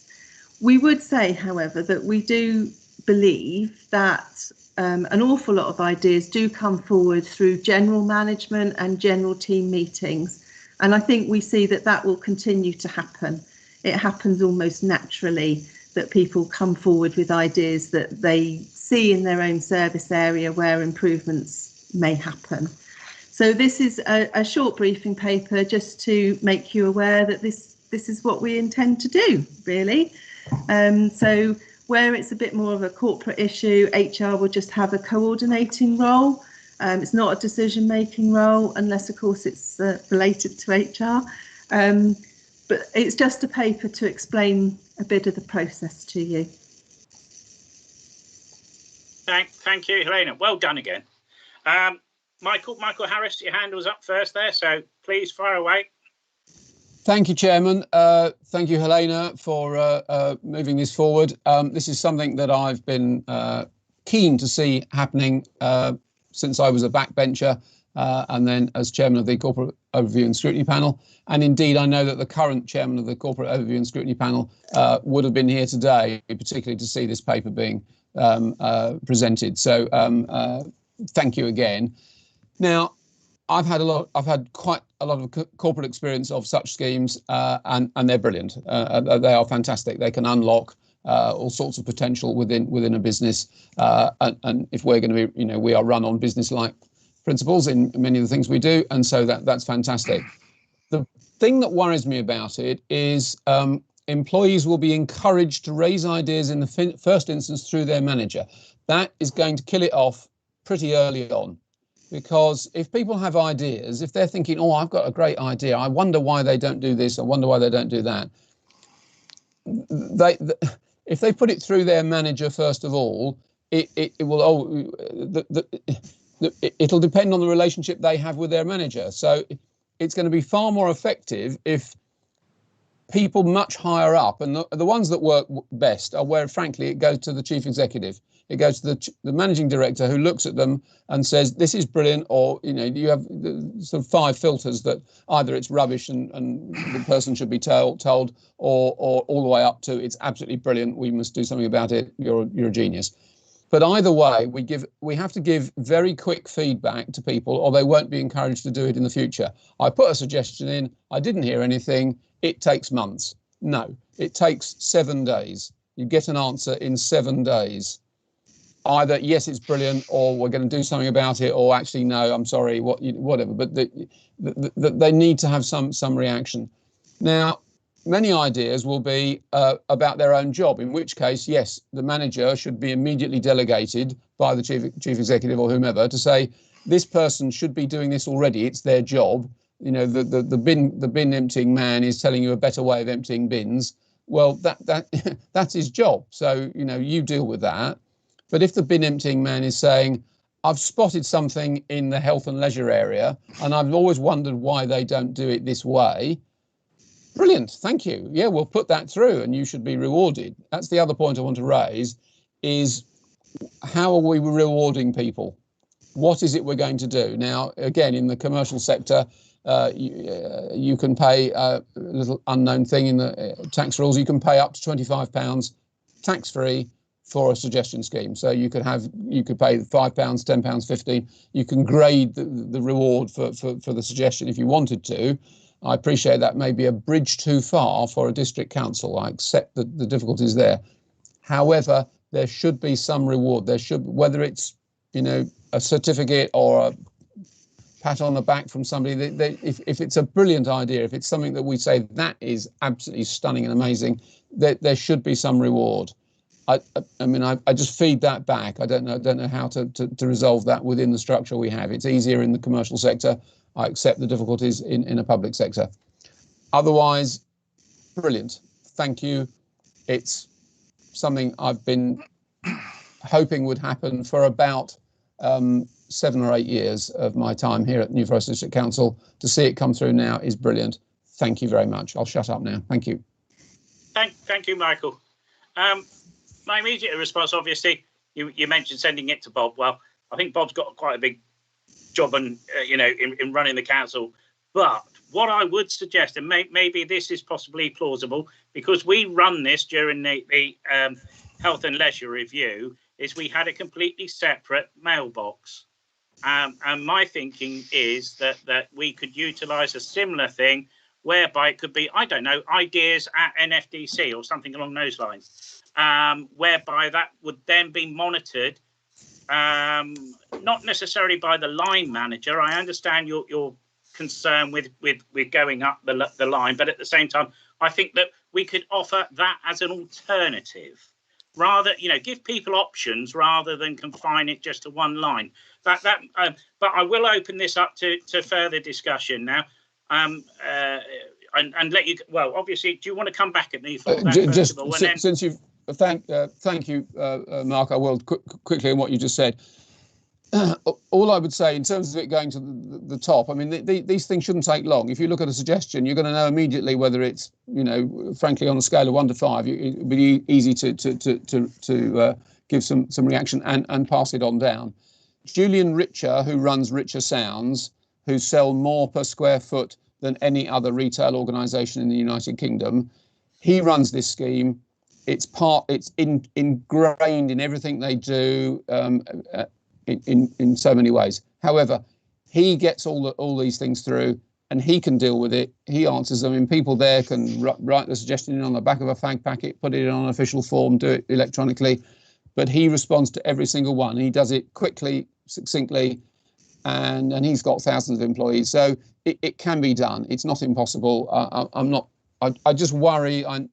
We would say, however, that we do believe that an awful lot of ideas do come forward through general management and general team meetings. And I think we see that that will continue to happen. It happens almost naturally that people come forward with ideas that they see in their own service area where improvements may happen. So this is a short briefing paper just to make you aware that this is what we intend to do, really. So where it's a bit more of a corporate issue, HR will just have a coordinating role. It's not a decision-making role, unless, of course, it's related to HR. But it's just a paper to explain a bit of the process to you. Thank you, Helena. Well done again. Michael Harris, your hand was up first there, so please fire away. Thank you, Chairman. Thank you, Helena, for moving this forward. This is something that I've been keen to see happening since I was a backbencher and then as chairman of the Corporate Overview and Scrutiny Panel. And indeed, I know that the current chairman of the Corporate Overview and Scrutiny Panel would have been here today, particularly to see this paper being presented. So thank you again. Now, I've had quite a lot of corporate experience of such schemes, and they're brilliant. They are fantastic. They can unlock all sorts of potential within a business. And if we're going to be, we are run on business-like principles in many of the things we do, and so that's fantastic. The thing that worries me about it is employees will be encouraged to raise ideas in the first instance through their manager. That is going to kill it off pretty early on, because if people have ideas, if they're thinking, oh, I've got a great idea, I wonder why they don't do this, I wonder why they don't do that, if they put it through their manager first of all, it'll depend on the relationship they have with their manager. So it's going to be far more effective if people much higher up, and the ones that work best are where, frankly, it goes to the chief executive. It goes to the managing director, who looks at them and says, this is brilliant, or, you have sort of 5 filters that either it's rubbish and the person should be told, or all the way up to it's absolutely brilliant, we must do something about it, you're a genius. But either way, we have to give very quick feedback to people, or they won't be encouraged to do it in the future. I put a suggestion in, I didn't hear anything, it takes months. No, it takes 7 days. You get an answer in 7 days. Either, yes, it's brilliant, or we're going to do something about it, or actually, no, I'm sorry, whatever. But they need to have some reaction. Now, many ideas will be about their own job, in which case, yes, the manager should be immediately delegated by the chief executive or whomever to say, this person should be doing this already, it's their job. The bin emptying man is telling you a better way of emptying bins. Well, that's his job. So, you deal with that. But if the bin emptying man is saying, I've spotted something in the health and leisure area, and I've always wondered why they don't do it this way. Brilliant, thank you. Yeah, we'll put that through and you should be rewarded. That's the other point I want to raise, is how are we rewarding people? What is it we're going to do? Now, again, in the commercial sector, you can pay a little unknown thing in the tax rules. You can pay up to £25 tax-free for a suggestion scheme. So you could pay £5, £10, £15. You can grade the reward for the suggestion if you wanted to. I appreciate that may be a bridge too far for a district council. I accept the difficulties there. However, there should be some reward. There should, whether it's a certificate or a pat on the back from somebody. If it's a brilliant idea, if it's something that we say that is absolutely stunning and amazing, there should be some reward. I just feed that back. I don't know how to resolve that within the structure we have. It's easier in the commercial sector. I accept the difficulties in a public sector. Otherwise, brilliant. Thank you. It's something I've been hoping would happen for about 7 or 8 years of my time here at New Forest District Council. To see it come through now is brilliant. Thank you very much. I'll shut up now. Thank you. Thank you, Michael. My immediate response, obviously, you mentioned sending it to Bob. Well, I think Bob's got quite a big job in running the council. But what I would suggest, and maybe this is possibly plausible, because we run this during the health and leisure review, is we had a completely separate mailbox. And my thinking is that we could utilise a similar thing, whereby it could be, I don't know, ideas at NFDC or something along those lines. Whereby that would then be monitored, not necessarily by the line manager. I understand your concern with going up the line, but at the same time, I think that we could offer that as an alternative, rather, give people options rather than confine it just to one line. But I will open this up to further discussion now. And let you. Well, obviously, do you want to come back at me for that first of all? Since you've thank you, Mark. I will quickly on what you just said. All I would say in terms of it going to the top, I mean, these things shouldn't take long. If you look at a suggestion, you're going to know immediately whether it's, frankly, on a scale of 1 to 5, it would be easy to give some reaction and pass it on down. Julian Richer, who runs Richer Sounds, who sell more per square foot than any other retail organisation in the United Kingdom, he runs this scheme. It's ingrained in everything they do in so many ways. However, he gets all these things through. and he can deal with it. He answers them, and people there can write the suggestion in on the back of a fag packet, put it in on an official form, do it electronically. But he responds to every single one. He does it quickly, succinctly, and he's got thousands of employees. So it can be done. It's not impossible. I just worry. I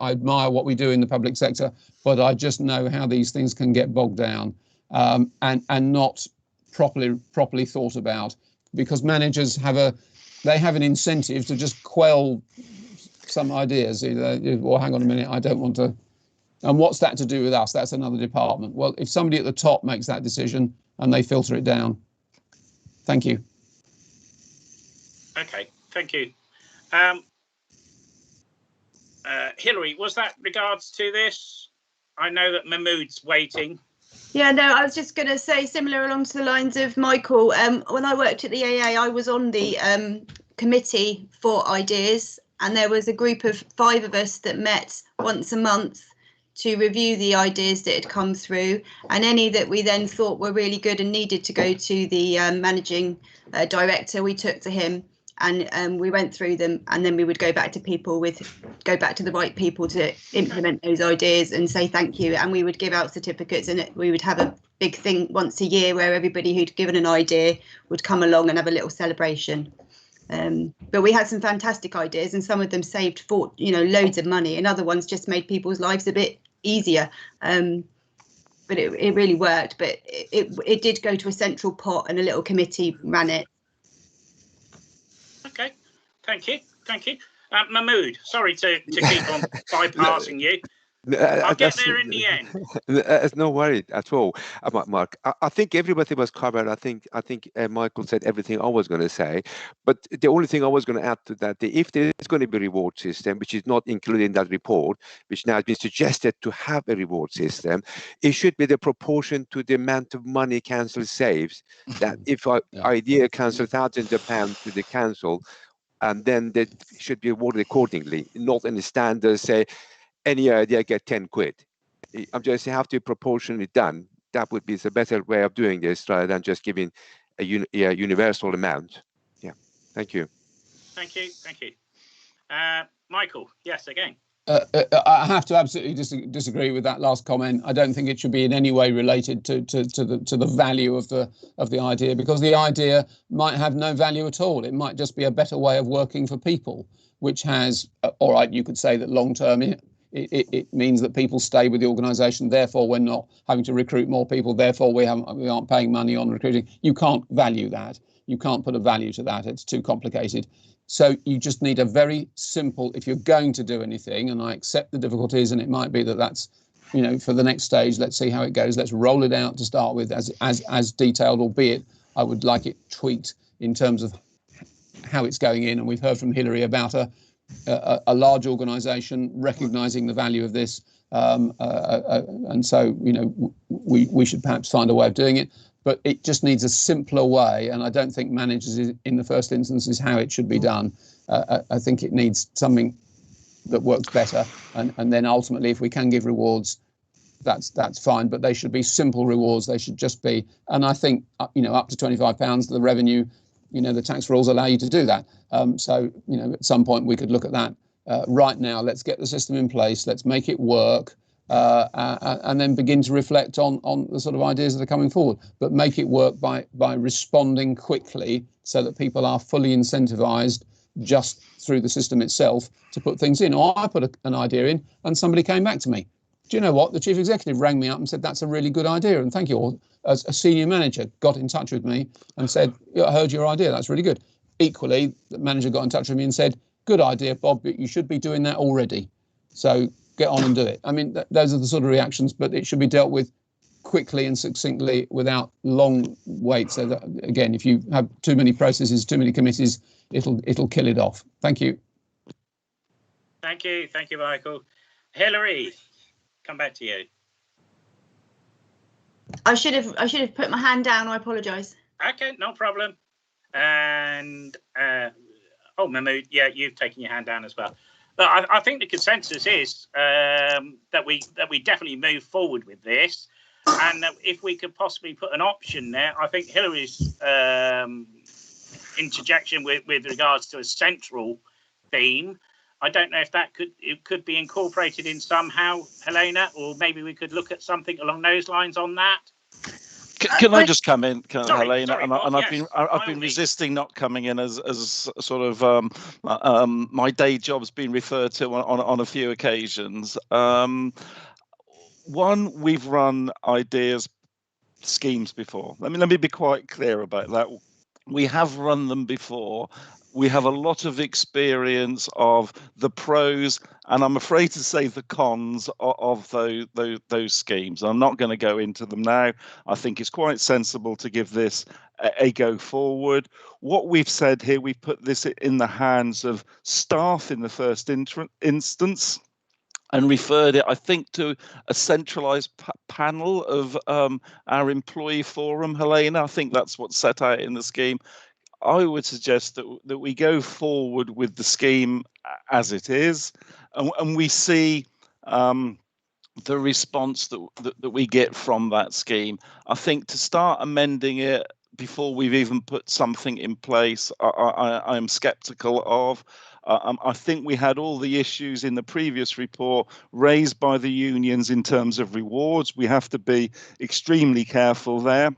admire what we do in the public sector, but I just know how these things can get bogged down and not properly thought about, because managers have an incentive to just quell some ideas. Well, hang on a minute, I don't want to. And what's that to do with us? That's another department. Well, if somebody at the top makes that decision and they filter it down. Thank you. Okay, thank you. Hilary, was that regards to this? I know that Mahmood's waiting. Yeah, no, I was just going to say, similar along to the lines of Michael, when I worked at the AA, I was on the committee for ideas, and there was a group of 5 of us that met once a month to review the ideas that had come through, and any that we then thought were really good and needed to go to the managing director, we took to him, and we went through them, and then we would go back to the right people to implement those ideas and say thank you, and we would give out certificates, and we would have a big thing once a year where everybody who'd given an idea would come along and have a little celebration. But we had some fantastic ideas, and some of them saved loads of money, and other ones just made people's lives a bit easier. But it really worked. But it did go to a central pot, and a little committee ran it. Okay, thank you. Mahmood, sorry to keep on bypassing you. I'll get there in the end. There's no worry at all, Mark. I think everybody was covered. I think Michael said everything I was going to say. But the only thing I was going to add to that, if there is going to be a reward system, which is not included in that report, which now has been suggested to have a reward system, it should be the proportion to the amount of money council saves. That if idea council thousands of pounds to the council, and then that should be awarded accordingly, not in the standard say, any idea get 10 quid. I'm just have to proportionally done. That would be the better way of doing this rather than just giving a universal amount. Yeah, thank you. Thank you. Michael, yes, again. I have to absolutely disagree with that last comment. I don't think it should be in any way related to the value of the idea, because the idea might have no value at all. It might just be a better way of working for people, which has, all right, you could say that long term it means that people stay with the organisation. Therefore, we're not having to recruit more people. Therefore, we aren't paying money on recruiting. You can't value that. You can't put a value to that. It's too complicated. So you just need a very simple, if you're going to do anything, and I accept the difficulties, and it might be that's, for the next stage, let's see how it goes. Let's roll it out to start with as detailed, albeit I would like it tweaked in terms of how it's going in. And we've heard from Hilary about a large organisation recognising the value of this, and so we should perhaps find a way of doing it, but it just needs a simpler way, and I don't think managers in the first instance is how it should be done. I think it needs something that works better, and then ultimately if we can give rewards, that's fine, but they should be simple rewards. They should just be, and I think up to £25 the revenue, the tax rules allow you to do that. So, at some point we could look at that. Right now, let's get the system in place. Let's make it work, and then begin to reflect on the sort of ideas that are coming forward. But make it work by responding quickly, so that people are fully incentivised just through the system itself to put things in. Or I put an idea in, and somebody came back to me. Do you know what? The chief executive rang me up and said, that's a really good idea, and thank you. Or as a senior manager got in touch with me and said, I heard your idea, that's really good. Equally, the manager got in touch with me and said, good idea, Bob, but you should be doing that already. So get on and do it. I mean, those are the sort of reactions, but it should be dealt with quickly and succinctly without long waits. So that, again, if you have too many processes, too many committees, it'll kill it off. Thank you. Thank you, Michael. Hilary, come back to you. I should have put my hand down. I apologise. Okay, no problem. And Mahmood, yeah, you've taken your hand down as well. But I think the consensus is that we definitely move forward with this, and if we could possibly put an option there, I think Hilary's interjection with regards to a central theme. I don't know if it could be incorporated in somehow, Helena, or maybe we could look at something along those lines on that. Can I just come in, Sorry, Helena? I've been resisting not coming in as sort of my day job's been referred to on a few occasions. One, we've run ideas schemes before. Let me be quite clear about that. We have run them before. We have a lot of experience of the pros, and I'm afraid to say the cons of those schemes. I'm not going to go into them now. I think it's quite sensible to give this a go forward. What we've said here, we've put this in the hands of staff in the first instance, and referred it, I think, to a centralised panel of our employee forum, Helena. I think that's what's set out in the scheme. I would suggest that we go forward with the scheme as it is, and we see the response that we get from that scheme. I think to start amending it before we've even put something in place, I'm sceptical of. I think we had all the issues in the previous report raised by the unions in terms of rewards. We have to be extremely careful there.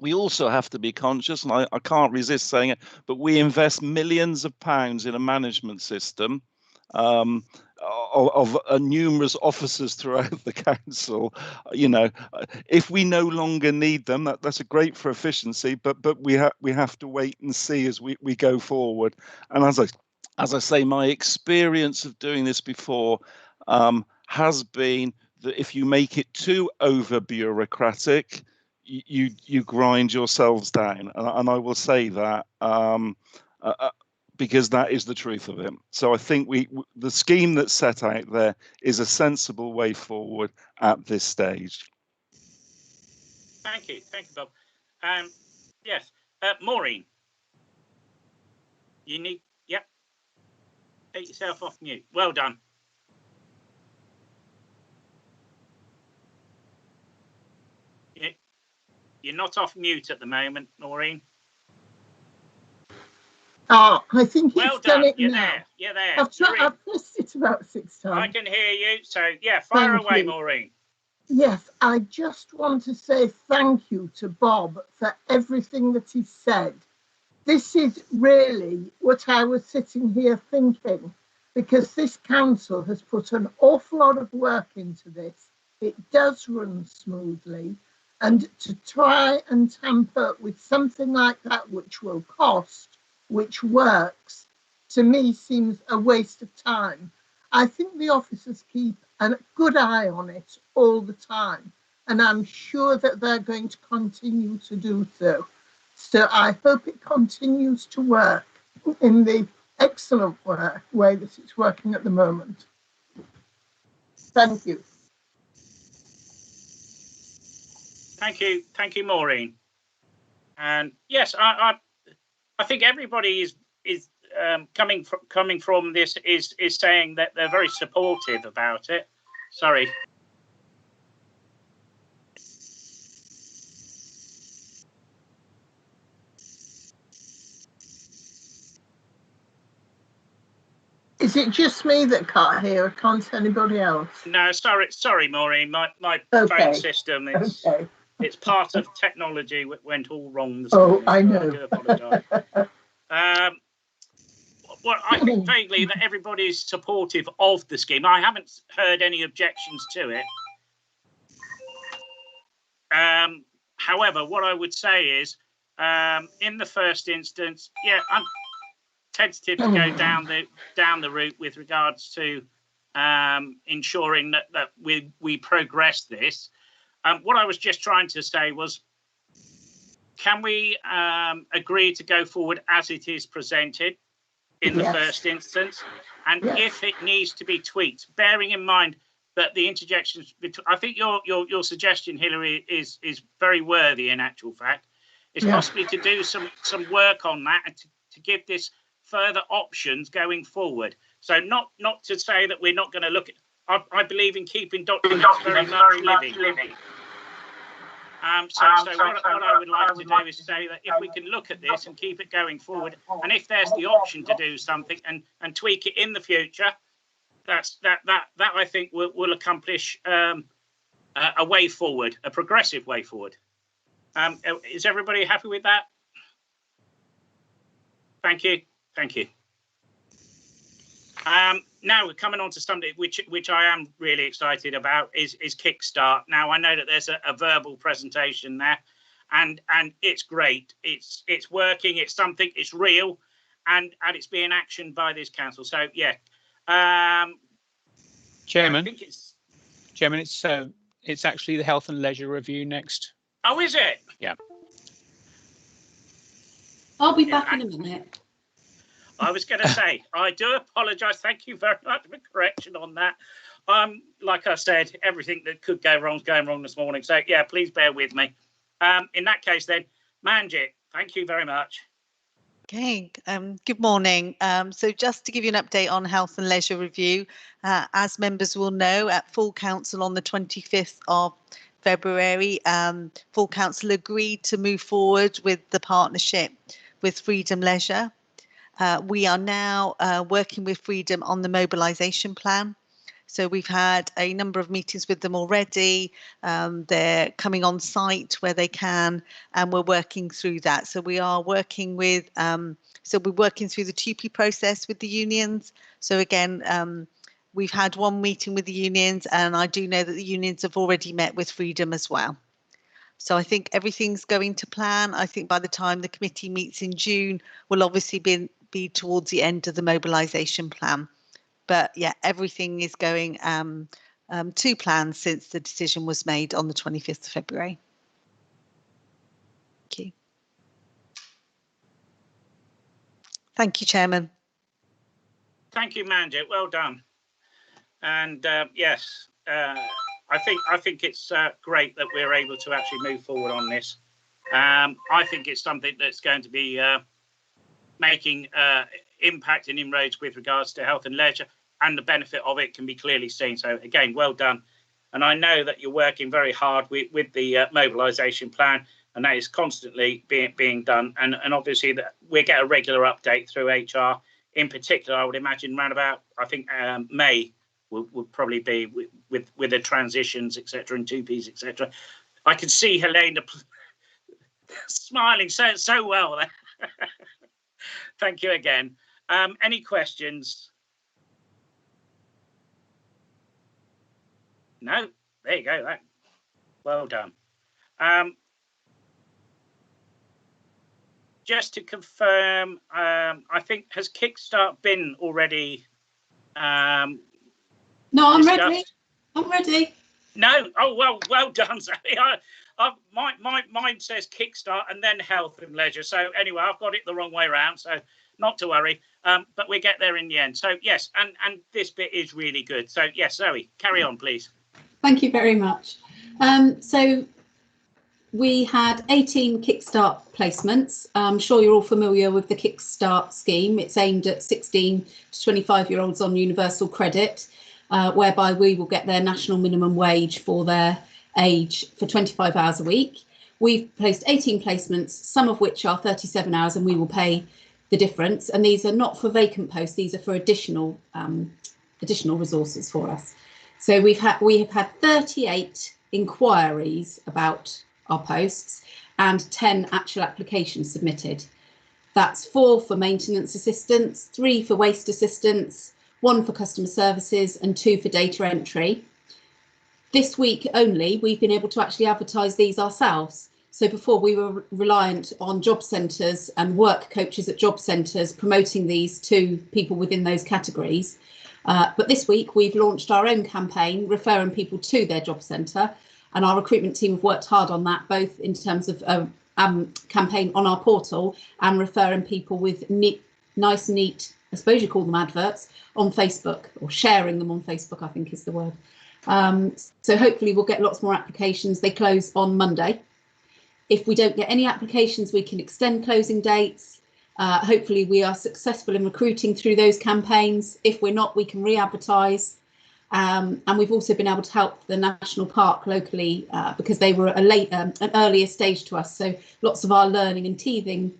We also have to be conscious, and I can't resist saying it, but we invest millions of pounds in a management system of numerous officers throughout the council. You know, if we no longer need them, that's a great for efficiency, but we have to wait and see as we go forward. And as I say, my experience of doing this before has been that if you make it too over bureaucratic, you grind yourselves down, and I will say that because that is the truth of it. So I think the scheme that's set out there is a sensible way forward at this stage. Thank you, Bob. Yes, Maureen, you need, yep, take yourself off mute. Well done. You're not off mute at the moment, Maureen. Oh, I think well done done. it You're now. there. You're there. I've pressed it about 6 times. I can hear you. So yeah, fire away, Maureen. Yes, I just want to say thank you to Bob for everything that he said. This is really what I was sitting here thinking, because this council has put an awful lot of work into this. It does run smoothly. And to try and tamper with something like that, which will cost, which works, to me seems a waste of time. I think the officers keep a good eye on it all the time, and I'm sure that they're going to continue to do so. So I hope it continues to work in the excellent way that it's working at the moment. Thank you. Thank you, Maureen. And yes, I think everybody is coming from this is saying that they're very supportive about it. Sorry. Is it just me that can't hear? Or can't anybody else? No, sorry, Maureen. My phone system. It's part of technology. Went all wrong this morning. I know. I do apologise. Well, I think vaguely that everybody is supportive of the scheme. I haven't heard any objections to it. However, what I would say is, in the first instance, yeah, I'm tentative to go down the route with regards to ensuring that we progress this. What I was just trying to say was, can we agree to go forward as it is presented in the first instance? And if it needs to be tweaked, bearing in mind that the interjections between, I think your suggestion, Hilary, is very worthy in actual fact. It's possibly to do some work on that and to give this further options going forward. So not to say that we're not going to look at, I believe in keeping documents very much living. So what I would like to do is say that if we can look at this and keep it going forward, and if there's the option to do something and tweak it in the future, that I think will accomplish a way forward, a progressive way forward. Is everybody happy with that? Thank you. Thank you. Now we're coming on to something which I am really excited about is Kickstart. Now I know that there's a verbal presentation there, and it's great. It's working. It's something. It's real, and it's being actioned by this council. So yeah, Chairman. I think Chairman, it's actually the health and leisure review next. Oh, is it? Yeah. I'll be back in a minute. I was going to say, I do apologise. Thank you very much for correction on that. Like I said, everything that could go wrong is going wrong this morning. So yeah, please bear with me. In that case, then, Manjit, thank you very much. Okay, good morning. So just to give you an update on health and leisure review, as members will know, at full council on the 25th of February, full council agreed to move forward with the partnership with Freedom Leisure. We are now working with Freedom on the mobilisation plan. So we've had a number of meetings with them already. They're coming on site where they can, and we're working through that. So we are working with, we're working through the 2P process with the unions. So again, we've had one meeting with the unions, and I do know that the unions have already met with Freedom as well. So I think everything's going to plan. I think by the time the committee meets in June, we'll obviously be towards the end of the mobilisation plan. But yeah, everything is going to plan since the decision was made on the 25th of February. Thank you. Thank you, Chairman. Thank you, Manjit. Well done. And yes, I think it's great that we're able to actually move forward on this. I think it's something that's going to be making impact and inroads with regards to health and leisure, and the benefit of it can be clearly seen. So again, well done. And I know that you're working very hard with the mobilisation plan, and that is constantly being done. And obviously that we get a regular update through HR. In particular, I would imagine around about, I think May would probably be with the transitions, etc., and 2Ps, etc. I can see Helena smiling so well there. Thank you again. Any questions? No? There you go. Well done. Just to confirm, I think, has Kickstart been already No, I'm discussed? ready. I'm ready. No? Oh, well done, Zoe. Mine says Kickstart and then health and leisure. So anyway, I've got it the wrong way around, so not to worry. But we get there in the end. So yes, and this bit is really good. So yes, Zoe, carry on, please. Thank you very much. So we had 18 Kickstart placements. I'm sure you're all familiar with the Kickstart scheme. It's aimed at 16 to 25-year-olds on universal credit, whereby we will get their national minimum wage for their age for 25 hours a week. We've placed 18 placements, some of which are 37 hours, and we will pay the difference. And these are not for vacant posts; these are for additional resources for us. So we have had 38 inquiries about our posts and 10 actual applications submitted. That's 4 for maintenance assistance, 3 for waste assistance, 1 for customer services, and 2 for data entry. This week only, we've been able to actually advertise these ourselves. So before we were reliant on job centres and work coaches at job centres promoting these to people within those categories. But this week we've launched our own campaign referring people to their job centre, and our recruitment team have worked hard on that, both in terms of campaign on our portal and referring people with nice, neat, I suppose you call them adverts, on Facebook, or sharing them on Facebook, I think is the word. So hopefully we'll get lots more applications. They close on Monday. If we don't get any applications, we can extend closing dates. Hopefully we are successful in recruiting through those campaigns. If we're not, we can re-advertise. And we've also been able to help the national park locally because they were an earlier stage to us. So lots of our learning and teething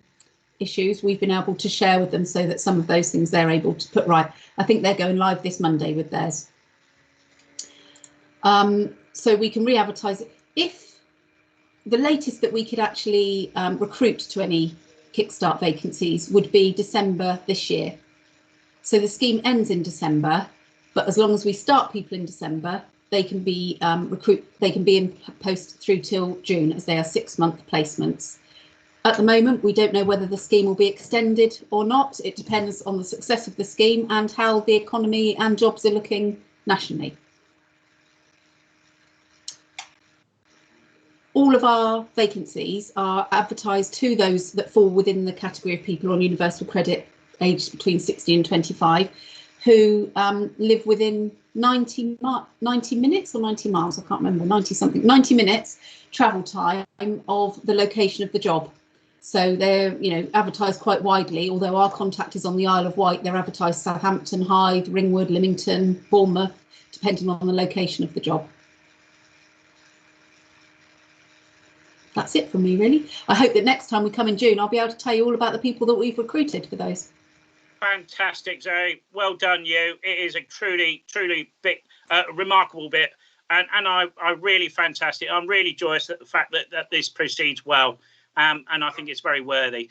issues we've been able to share with them, so that some of those things they're able to put right. I think they're going live this Monday with theirs. So we can re-advertise it. If the latest that we could actually recruit to any Kickstart vacancies would be December this year. So the scheme ends in December, but as long as we start people in December, they can be they can be in post through till June, as they are 6-month placements. At the moment, we don't know whether the scheme will be extended or not. It depends on the success of the scheme and how the economy and jobs are looking nationally. All of our vacancies are advertised to those that fall within the category of people on universal credit aged between 60 and 25 who live within 90 minutes or 90 miles, I can't remember, 90 minutes travel time of the location of the job. So they're, advertised quite widely, although our contact is on the Isle of Wight. They're advertised Southampton, Hythe, Ringwood, Lymington, Bournemouth, depending on the location of the job. That's it from me, really. I hope that next time we come in June, I'll be able to tell you all about the people that we've recruited for those. Fantastic, Zoe. Well done, you. It is a truly remarkable bit, and I really fantastic. I'm really joyous at the fact that this proceeds well, and I think it's very worthy.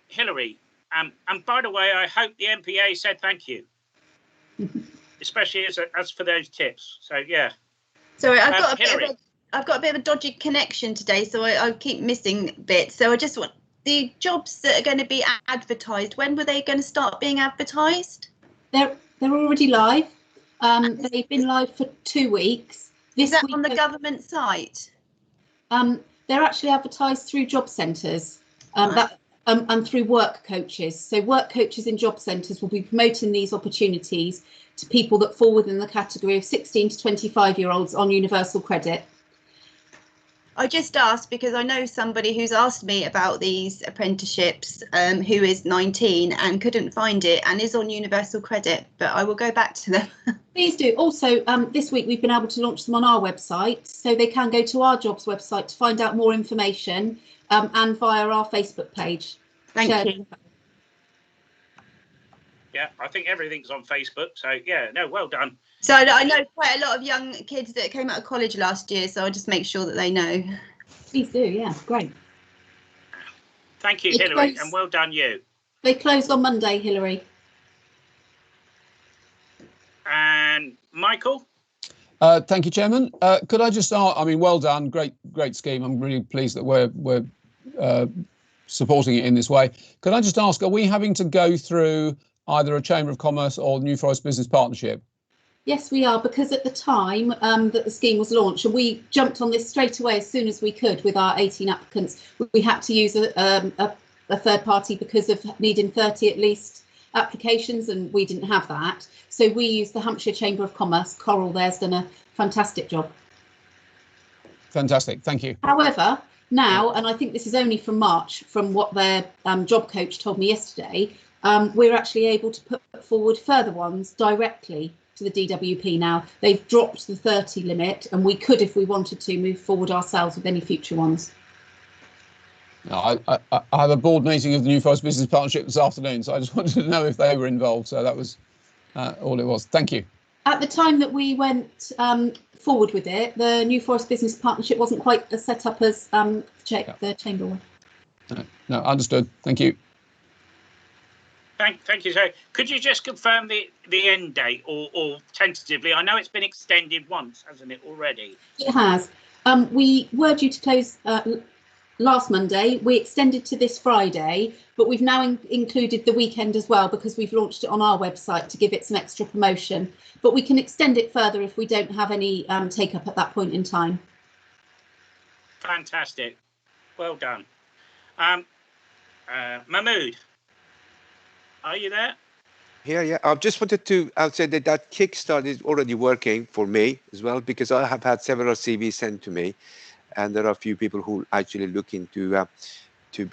Hilary, and by the way, I hope the MPA said thank you, especially as for those tips. So yeah. Sorry, I've got a bit of a dodgy connection today, so I keep missing bits. So I just want the jobs that are going to be advertised. When were they going to start being advertised? They're already live. They've been live for 2 weeks. Is that on the government site? They're actually advertised through job centres and through work coaches. So work coaches in job centres will be promoting these opportunities to people that fall within the category of 16 to 25-year-olds on universal credit. I just asked because I know somebody who's asked me about these apprenticeships who is 19 and couldn't find it and is on universal credit, but I will go back to them. Please do. Also, this week we've been able to launch them on our website, so they can go to our jobs website to find out more information and via our Facebook page. Thank you. Yeah, I think everything's on Facebook, so yeah, no, well done. So I know quite a lot of young kids that came out of college last year, so I'll just make sure that they know. Please do, yeah, great. Thank you, Hilary, and well done you. They closed on Monday, Hilary. And Michael? Thank you, Chairman. Could I just start? I mean, well done, great scheme. I'm really pleased that we're supporting it in this way. Could I just ask, are we having to go through either a Chamber of Commerce or New Forest Business Partnership? Yes, we are, because at the time that the scheme was launched, and we jumped on this straight away as soon as we could with our 18 applicants, we had to use a third party because of needing 30 at least applications, and we didn't have that. So we used the Hampshire Chamber of Commerce. Coral there's done a fantastic job. Fantastic, thank you. However, now, and I think this is only from March, from what their job coach told me yesterday, we're actually able to put forward further ones directly to the DWP now. They've dropped the 30 limit, and we could, if we wanted to, move forward ourselves with any future ones. No, I have a board meeting of the New Forest Business Partnership this afternoon, so I just wanted to know if they were involved. So that was all it was. Thank you. At the time that we went forward with it, the New Forest Business Partnership wasn't quite as set up as the Chamber one. No, understood. Thank you. Thank you, Zoe. Could you just confirm the end date or tentatively? I know it's been extended once, hasn't it, already? It has. We were due to close last Monday. We extended to this Friday, but we've now included the weekend as well because we've launched it on our website to give it some extra promotion. But we can extend it further if we don't have any take up at that point in time. Fantastic. Well done. Mahmood, are you there? Yeah. I just wanted to say that Kickstart is already working for me as well, because I have had several CVs sent to me, and there are a few people who actually looking to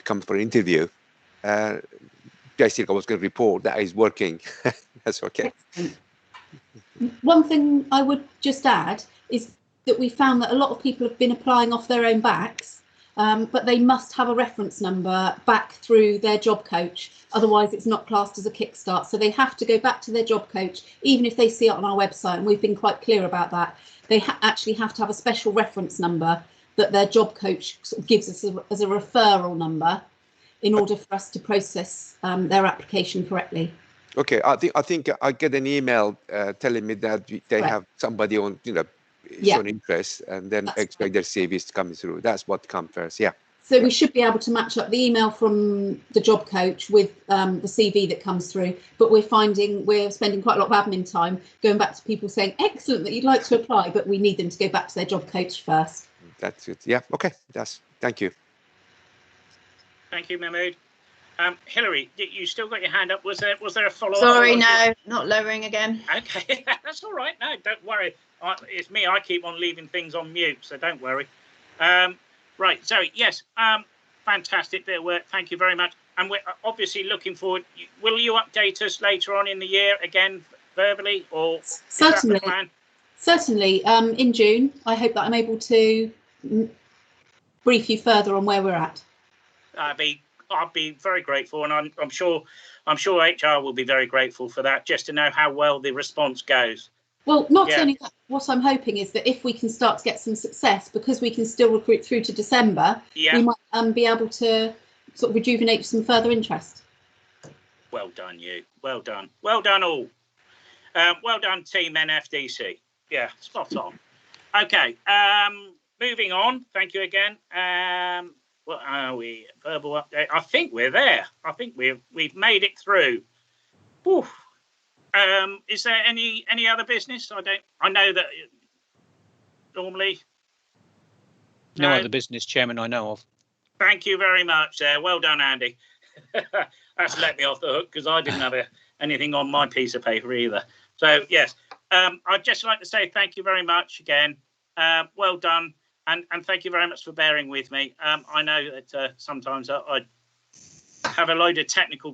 come for an interview. Basically, I was going to report that it's working. That's okay. One thing I would just add is that we found that a lot of people have been applying off their own backs, but they must have a reference number back through their job coach. Otherwise, it's not classed as a kickstart. So they have to go back to their job coach, even if they see it on our website. And we've been quite clear about that. They actually have to have a special reference number that their job coach sort of gives us as a referral number in order for us to process their application correctly. Okay, I think I get an email telling me that they Right. have somebody on, shown interest, and then That's expect their CVs to come through. That's what comes first. Yeah. So we should be able to match up the email from the job coach with the CV that comes through. But we're finding we're spending quite a lot of admin time going back to people saying, excellent, that you'd like to apply, but we need them to go back to their job coach first. That's it. Yeah. Okay. Thank you. Thank you, Mahmood. Hillary, you still got your hand up. Was there a follow-up? Sorry, no, not lowering again. Okay, that's all right. No, don't worry. It's me. I keep on leaving things on mute, so don't worry. Right, Zoe. Yes. Fantastic bit of work. Thank you very much. And we're obviously looking forward. Will you update us later on in the year again, verbally, or Certainly. Is that the plan? Certainly. In June, I hope that I'm able to brief you further on where we're at. I'll be very grateful, and I'm sure HR will be very grateful for that, just to know how well the response goes. Well, not only that, what I'm hoping is that if we can start to get some success, because we can still recruit through to December, we might be able to sort of rejuvenate some further interest. Well done, you. Well done. Well done, all. Well done, Team NFDC. Yeah, spot on. Okay, moving on. Thank you again. What are we? Verbal update. I think we're there. I think we've made it through. Whew. Is there any other business? I know that normally. No other business, Chairman, I know of. Thank you very much. Well done, Andy. That's let me off the hook because I didn't have anything on my piece of paper either. So yes, I'd just like to say thank you very much again. Well done. And thank you very much for bearing with me. I know that sometimes I have a load of technical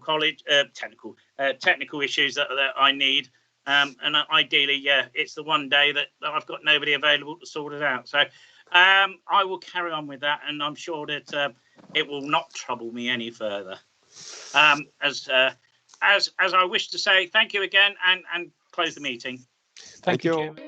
issues that I need, and ideally, it's the one day that I've got nobody available to sort it out. So I will carry on with that, and I'm sure that it will not trouble me any further. As I wish to say, thank you again, and close the meeting. Thank you, Chairman.